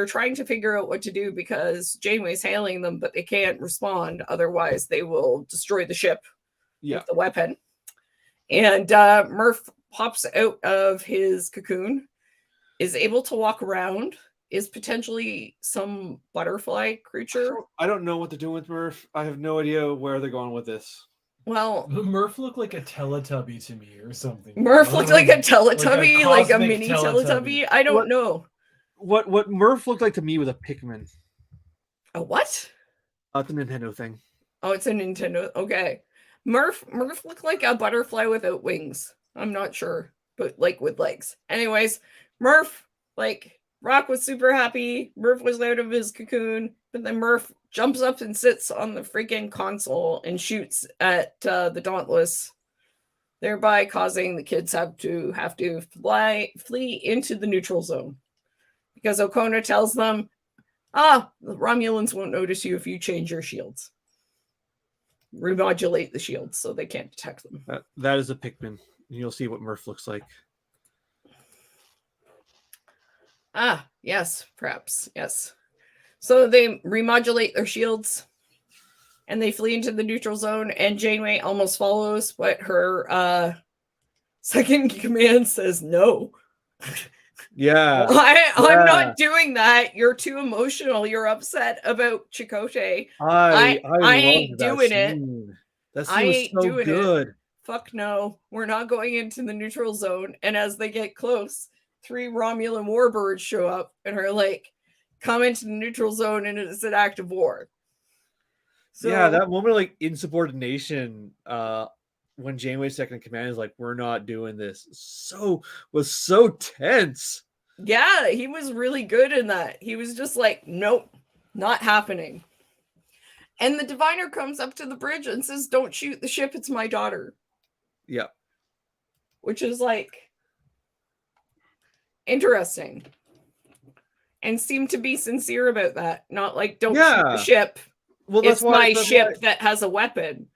trying to figure out what to do because Janeway's hailing them, but they can't respond. Otherwise, they will destroy the ship with the weapon. And Murph pops out of his cocoon, is able to walk around, is potentially some butterfly creature. I don't know what they're doing with Murph. I have no idea where they're going with this. Well, Murph looked like a Teletubby to me or something. Murph looked like a Teletubby, like a mini Teletubby. I don't know. What Murph looked like to me was a Pikmin. A what? It's a Nintendo thing. Oh, it's a Nintendo. Okay. Murph looked like a butterfly without wings. I'm not sure, but like with legs. Anyways, Murph, Rock was super happy. Murph was out of his cocoon, but then Murph jumps up and sits on the freaking console and shoots at the Dauntless, thereby causing the kids have to flee into the neutral zone. Because Okona tells them, the Romulans won't notice you if you change your shields. Remodulate the shields so they can't detect them. That is a Pikmin. You'll see what Murph looks like. Yes, perhaps. Yes. So they remodulate their shields and they flee into the neutral zone, and Janeway almost follows, but her second command says no. Yeah. I'm not doing that. You're too emotional. You're upset about Chakotay. I ain't doing it. That scene was so good. Fuck no. We're not going into the neutral zone. And as they get close, 3 Romulan warbirds show up and are like, "Come into the neutral zone," and it's an act of war. So, yeah, that moment of insubordination when Janeway's second in command is like, "We're not doing this," was so tense. Yeah, he was really good in that. He was just like, "Nope, not happening." And the diviner comes up to the bridge and says, "Don't shoot the ship, it's my daughter." Yeah. Which is interesting. And seemed to be sincere about that. Not like, "Don't shoot the ship." Well, It's my ship that has a weapon.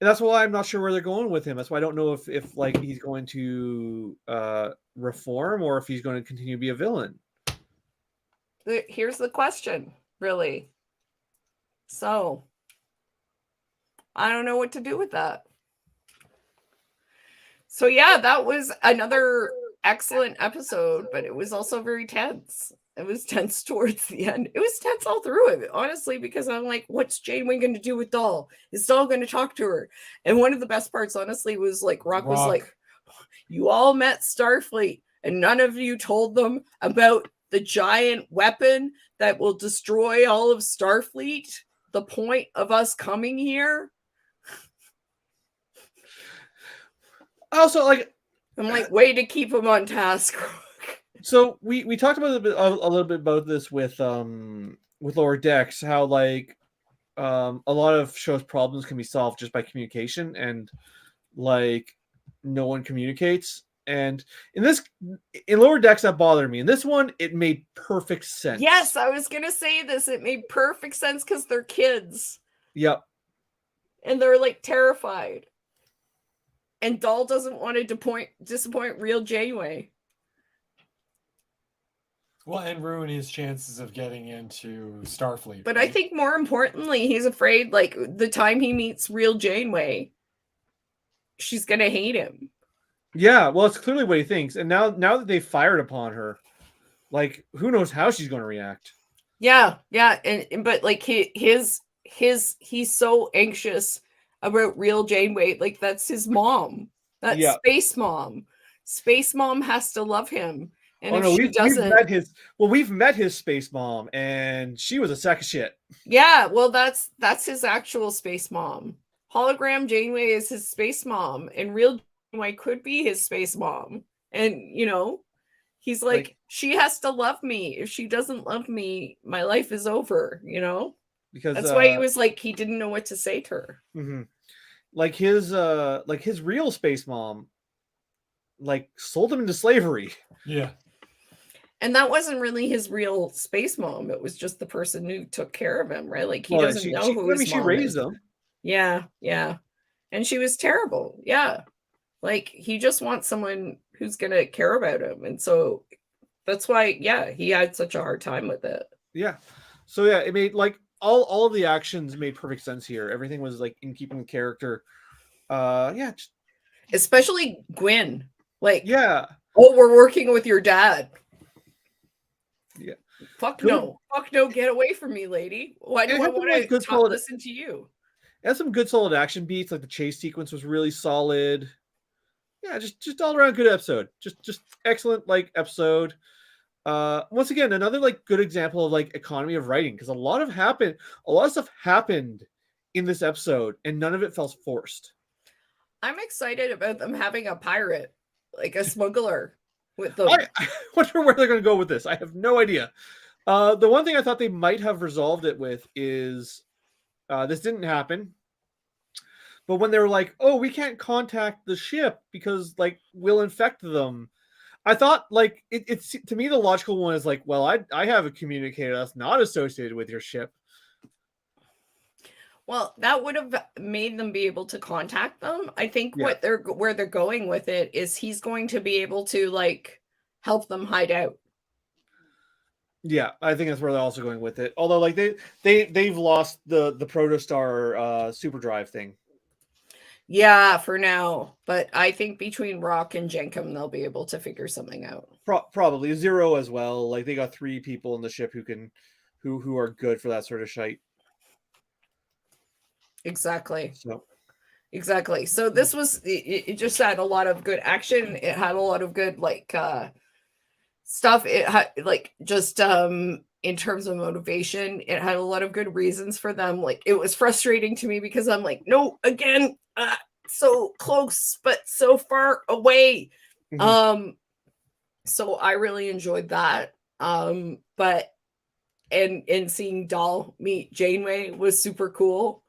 That's why I'm not sure where they're going with him. That's why I don't know if like he's going to reform or if he's going to continue to be a villain. Here's the question, really. So, I don't know what to do with that. So yeah, that was another excellent episode, but it was also very tense. It was tense towards the end. It was tense all through it, honestly, because I'm like, what's Janeway going to do with Dahl? Is Dahl going to talk to her? And one of the best parts, honestly, was like Rock was like, you all met Starfleet and none of you told them about the giant weapon that will destroy all of Starfleet. The point of us coming here. Also, like, I'm like, way to keep him on task. So we talked about a little bit about this with Lower Decks, how like a lot of shows' problems can be solved just by communication, and like no one communicates. And in Lower Decks, that bothered me. In this one, it made perfect sense. Yes, I was gonna say this. It made perfect sense because they're kids. Yep. And they're like terrified. And Dahl doesn't want to disappoint real Janeway. Well, and ruin his chances of getting into Starfleet. But right? I think more importantly, he's afraid like the time he meets real Janeway, she's gonna hate him. Yeah, well, it's clearly what he thinks. And now that they've fired upon her, like who knows how she's going to react. Yeah, and but like he's so anxious about real Janeway. Like that's his mom. That's Space Mom. Space Mom has to love him. And we've met his Space Mom, and she was a sack of shit. Yeah, well, that's his actual Space Mom. Hologram Janeway is his Space Mom, and real Janeway could be his Space Mom. And he's like, she has to love me. If she doesn't love me, my life is over. Because that's why he was like, he didn't know what to say to her. Mm-hmm. Like his real Space Mom, like sold him into slavery. Yeah. And that wasn't really his real Space Mom. It was just the person who took care of him, right? Like he doesn't know who his mom raised is. him. Yeah. And she was terrible. Yeah. Like he just wants someone who's going to care about him. And so that's why, he had such a hard time with it. Yeah. So it made like all of the actions made perfect sense here. Everything was like in keeping with character. Especially Gwyn. Like, oh, we're working with your dad. Yeah. Fuck no, get away from me, lady. Why do I want to listen to you? It had some good solid action beats, like the chase sequence was really solid. Yeah, just all around good episode. Just excellent like episode. Once again, another like good example of like economy of writing, because a lot of stuff happened in this episode and none of it felt forced. I'm excited about them having a pirate, like a smuggler. With them. I wonder where they're going to go with this. I have no idea. The one thing I thought they might have resolved it with is this didn't happen. But when they were like, oh, we can't contact the ship because like we'll infect them. I thought like it's to me the logical one is like, well, I have a communicator that's not associated with your ship. Well, that would have made them be able to contact them. I think where they're going with it is he's going to be able to like help them hide out. Yeah, I think that's where they're also going with it. Although like they've lost the Protostar super drive thing. Yeah, for now. But I think between Rock and Jenkem, they'll be able to figure something out. Probably Zero as well. Like they got 3 people in the ship who are good for that sort of shite. Exactly. So this was it just had a lot of good action. It had a lot of good like stuff. It had like just in terms of motivation, it had a lot of good reasons for them. Like it was frustrating to me because I'm like, no, again, so close but so far away. Mm-hmm. So I really enjoyed that. But and seeing Dahl meet Janeway was super cool.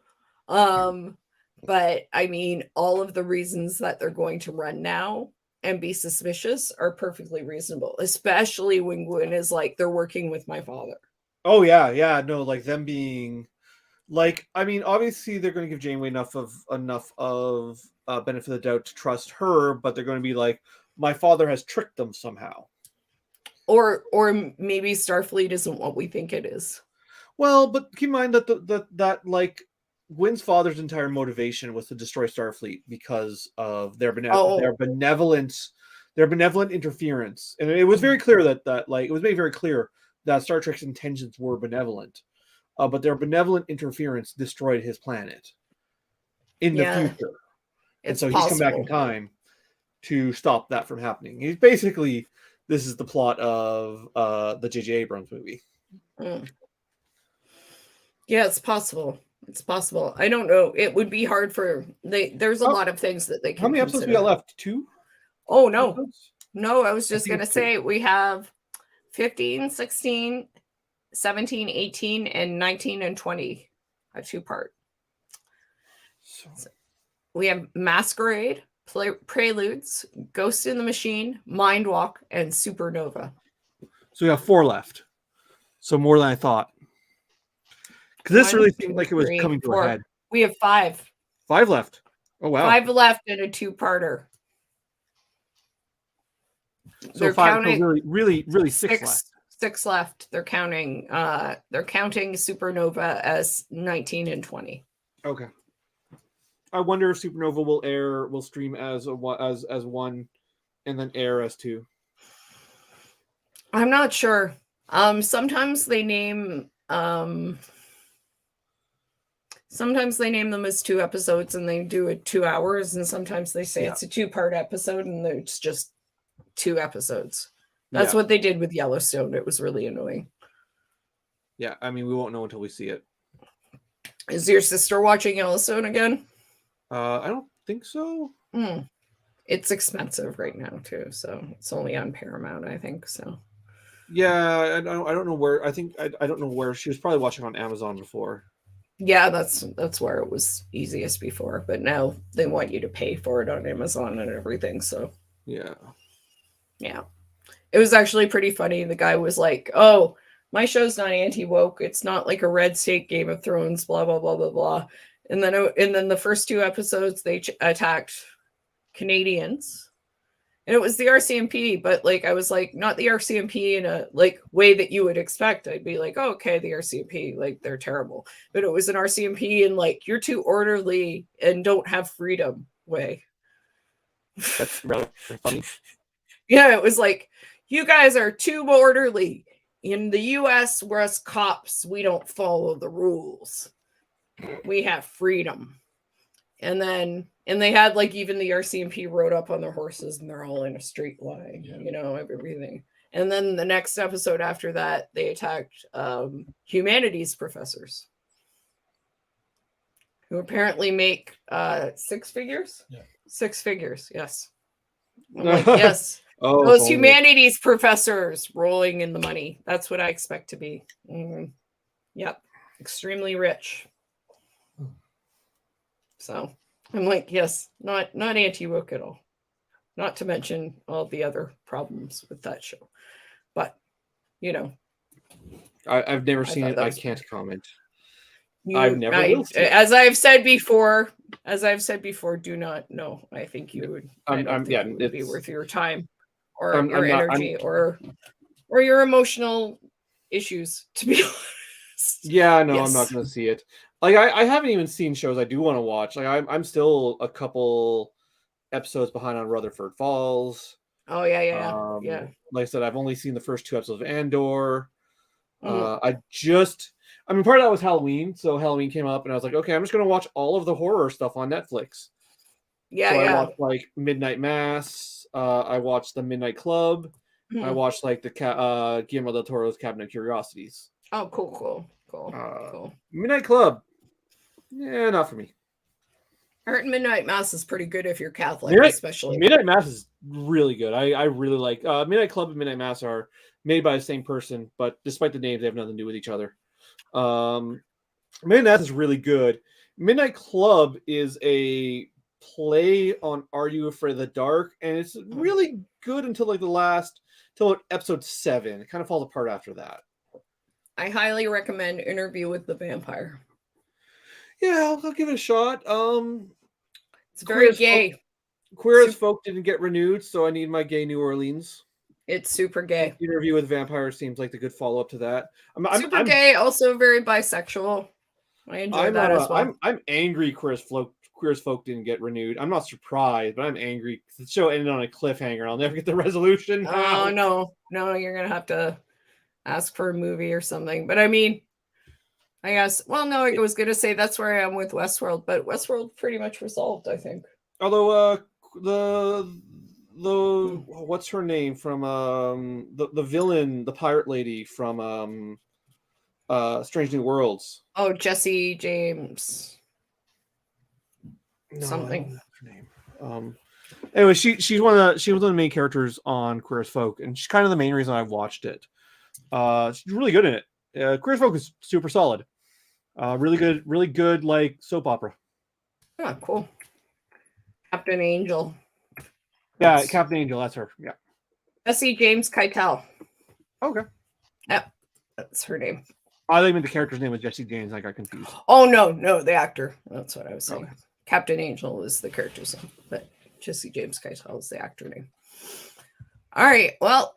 But I mean, all of the reasons that they're going to run now and be suspicious are perfectly reasonable, especially when Gwyn is like, they're working with my father. Oh yeah. No, like them being Like, I mean, obviously they're going to give Janeway enough of benefit of the doubt to trust her, but they're going to be like, my father has tricked them somehow. Or maybe Starfleet isn't what we think it is. Well, but keep in mind that that like Gwyn's father's entire motivation was to destroy Starfleet because of their benevolent interference, and it was very clear that like it was made very clear that Star Trek's intentions were benevolent, but their benevolent interference destroyed his planet in the future, and so he's come back in time to stop that from happening. He's basically, this is the plot of the J.J. Abrams movie. Yeah, it's possible. It's possible. I don't know. It would be hard for there's a lot of things that they can How many episodes we got left? 2? Oh, no. Episodes? No, I was just going to say we have 15, 16, 17, 18, and 19 and 20. A 2-part. So we have Masquerade, Preludes, Ghost in the Machine, Mind Walk, and Supernova. So we have 4 left. So more than I thought. Because this really seemed like it was coming to a head. We have 5. 5 left. Oh, wow. 5 left and a 2-parter. So they're 5, counting, so really 6 left. 6 left. They're counting Supernova as 19 and 20. Okay. I wonder if Supernova will stream as one and then air as 2. I'm not sure. Sometimes they name them as 2 episodes and they do it 2 hours, and sometimes they say it's a 2-part episode and it's just 2 episodes. That's what they did with Yellowstone. It was really annoying. Yeah, I mean, we won't know until we see it. Is your sister watching Yellowstone again? I don't think so. It's expensive right now too, so it's only on Paramount, I think. So yeah, I don't know where. I don't know where. She was probably watching on Amazon before. Yeah, that's where it was easiest before, but now they want you to pay for it on Amazon and everything. So yeah. It was actually pretty funny. The guy was like, "Oh, my show's not anti-woke. It's not like a red state Game of Thrones, blah blah blah blah blah." And then the first 2 episodes they attacked Canadians, and it was the RCMP. But like I was like, not the RCMP in a like way that you would expect. I'd be like, oh, okay, the RCMP, like they're terrible. But it was an RCMP in like you're too orderly and don't have freedom way. That's really funny. Yeah, it was like, you guys are too orderly. In the US, we're us cops. We don't follow the rules. We have freedom. And they had like even the RCMP rode up on their horses and they're all in a straight line, everything. And then the next episode after that, they attacked humanities professors who apparently make 6 figures. Yeah. 6 figures, yes. I'm like, yes. Those humanities professors rolling in the money. That's what I expect to be. Yep. Extremely rich. So I'm like, yes, not anti-woke at all. Not to mention all the other problems with that show. But, I've never seen it. I can't comment. I've never will see it. As I've said before, do not know. I think you would. It would be worth your time or your energy or your emotional issues, to be honest. Yeah, no, yes. I'm not going to see it. Like I haven't even seen shows I do want to watch. Like I'm still a couple episodes behind on Rutherford Falls. Oh yeah. Like I said, I've only seen the first 2 episodes of Andor. I mean, part of that was Halloween, so Halloween came up, and I was like, okay, I'm just going to watch all of the horror stuff on Netflix. Yeah, so I watched like Midnight Mass. I watched The Midnight Club. I watched like the Guillermo del Toro's Cabinet of Curiosities. Oh, cool. Midnight Club. Yeah, not for me. I heard Midnight Mass is pretty good if you're Catholic, especially. Midnight Mass is really good. I really like Midnight Club and Midnight Mass are made by the same person, but despite the names, they have nothing to do with each other. Midnight Mass is really good. Midnight Club is a play on Are You Afraid of the Dark, and it's really good until episode 7. It kind of falls apart after that. I highly recommend Interview with the Vampire. Yeah, I'll give it a shot. It's very Queer as gay. Queer as Sup- Folk didn't get renewed, so I need my gay New Orleans. It's super gay. Interview with Vampires seems like the good follow up to that. Super gay, also very bisexual. I enjoy that as well. I'm angry Queer as Folk didn't get renewed. I'm not surprised, but I'm angry because the show ended on a cliffhanger. I'll never get the resolution. Oh no, you're gonna have to ask for a movie or something. But I mean, I guess. Well, no, I was gonna say that's where I am with Westworld, but Westworld pretty much resolved, I think. Although the what's her name from the villain, the pirate lady from Strange New Worlds. Oh, Jesse James. No, I don't Something. know her name. Anyway, she was one of the main characters on Queer as Folk, and she's kind of the main reason I watched it. She's really good in it. Queer as Folk is super solid. Really good like soap opera. Oh, cool. Captain Angel. Yeah, That's- Captain Angel, that's her. Yeah. Jesse James Keitel. Okay. Yep, that's her name. I thought you meant the character's name was Jesse James. I got confused. Oh no, the actor. That's what I was saying. Okay. Captain Angel is the character's name, but Jesse James Keitel is the actor name. All right. Well,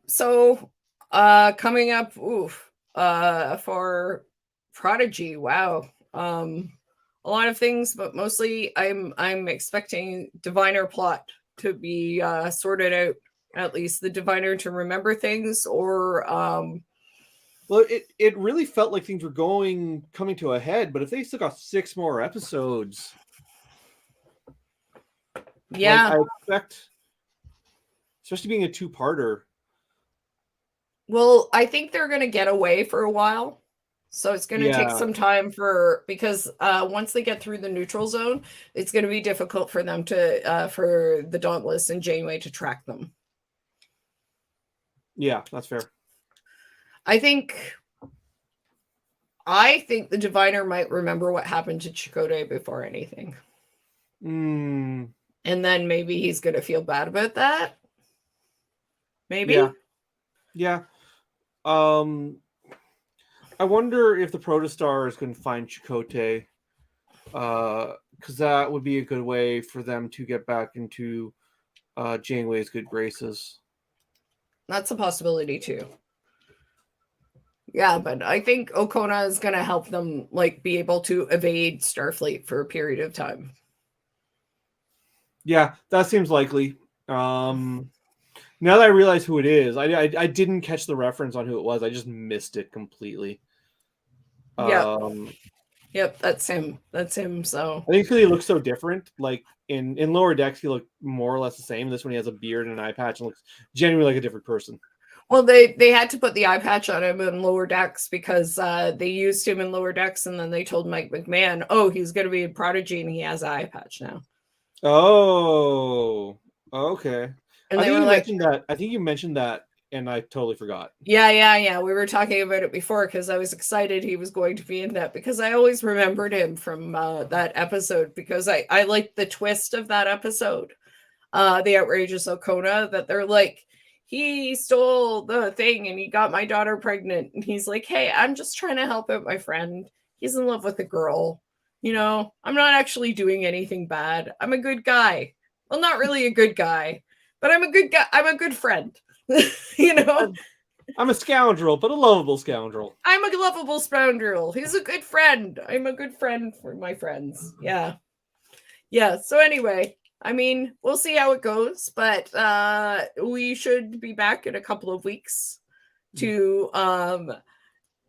so coming up, for Prodigy, wow. A lot of things, but mostly I'm expecting Diviner plot to be sorted out. At least the Diviner to remember things, or Well, it really felt like things were coming to a head, but if they still got 6 more episodes, yeah. like, I expect, especially being a 2-parter. Well, I think they're going to get away for a while. So it's going to take Yeah. some time because once they get through the neutral zone, it's going to be difficult for them for the Dauntless and Janeway to track them. Yeah, that's fair. I think the Diviner might remember what happened to Chakotay before anything. Mm, And then maybe he's going to feel bad about that. Maybe. yeah. I wonder if the Protostars can find Chakotay, because that would be a good way for them to get back into Janeway's good graces. That's a possibility too. Yeah, but I think Okona is going to help them be able to evade Starfleet for a period of time. Yeah, that seems likely. Now that I realize who it is, I didn't catch the reference on who it was. I just missed it completely. Yep, that's him. So I think because he looks so different. Like in Lower Decks, he looked more or less the same. This one, he has a beard and an eye patch and looks genuinely like a different person. Well, they had to put the eye patch on him in Lower Decks because they used him in Lower Decks, and then they told Mike McMahon, "Oh, he's going to be a Prodigy, and he has an eye patch now." Oh, okay. And I they think were you like, mentioned that. I think you mentioned that, and I totally forgot. Yeah. We were talking about it before because I was excited he was going to be in that because I always remembered him from that episode because I liked the twist of that episode, the outrageous Okona, that they're like, he stole the thing and he got my daughter pregnant, and he's like, hey, I'm just trying to help out my friend. He's in love with a girl. I'm not actually doing anything bad. I'm a good guy. Well, not really a good guy, but I'm a good guy. I'm a good friend. I'm a scoundrel, but a lovable scoundrel. I'm a lovable scoundrel. He's a good friend. I'm a good friend for my friends. Yeah. So anyway, I mean, we'll see how it goes, but we should be back in a couple of weeks to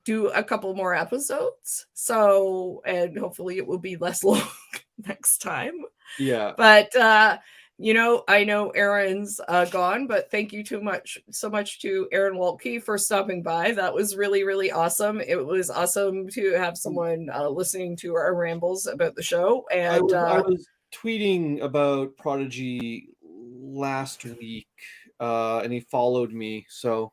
do a couple more episodes. So, and hopefully it will be less long next time. Yeah. But I know Aaron's gone, but thank you so much to Aaron Waltke for stopping by. That was really, really awesome. It was awesome to have someone listening to our rambles about the show. And I was tweeting about Prodigy last week, and he followed me. So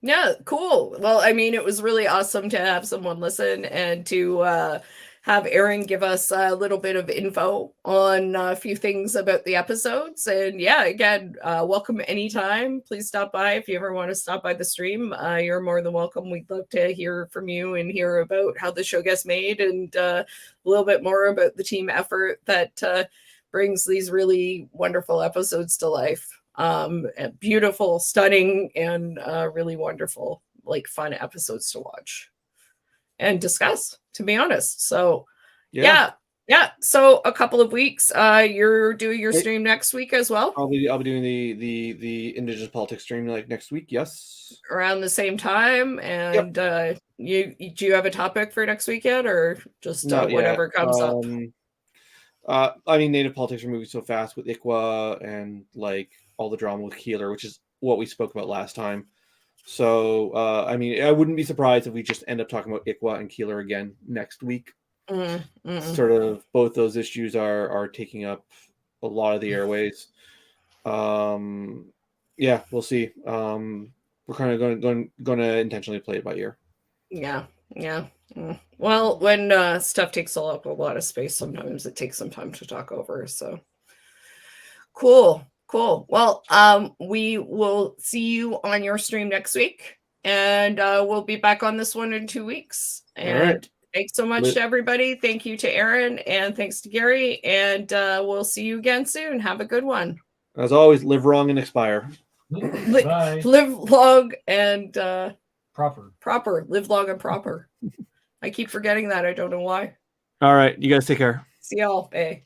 yeah, cool. Well, I mean, it was really awesome to have someone listen and to have Aaron give us a little bit of info on a few things about the episodes. And yeah, again, welcome anytime. Please stop by if you ever want to stop by the stream. You're more than welcome. We'd love to hear from you and hear about how the show gets made and a little bit more about the team effort that brings these really wonderful episodes to life. Beautiful, stunning, and really wonderful, like fun episodes to watch and discuss, to be honest. So yeah. So a couple of weeks. You're doing your stream next week as well? I'll be doing the Indigenous politics stream like next week, yes. Around the same time. And do you have a topic for next week yet, or just whatever comes up? I mean, Native politics are moving so fast with ICWA and like all the drama with Keeler, which is what we spoke about last time. So, I mean, I wouldn't be surprised if we just end up talking about ICWA and Keeler again next week. Sort of both those issues are taking up a lot of the airways. Yeah, we'll see. We're kind of going to intentionally play it by ear. Yeah. Well, when stuff takes up a lot of space, sometimes it takes some time to talk over. So cool. Well, we will see you on your stream next week, and we'll be back on this one in 2 weeks. And all right. Thanks so much to everybody. Thank you to Aaron, and thanks to Gary. And we'll see you again soon. Have a good one. As always, live wrong and expire. Bye. Live long and proper. Live long and proper. I keep forgetting that. I don't know why. All right. You guys take care. See y'all. Bye.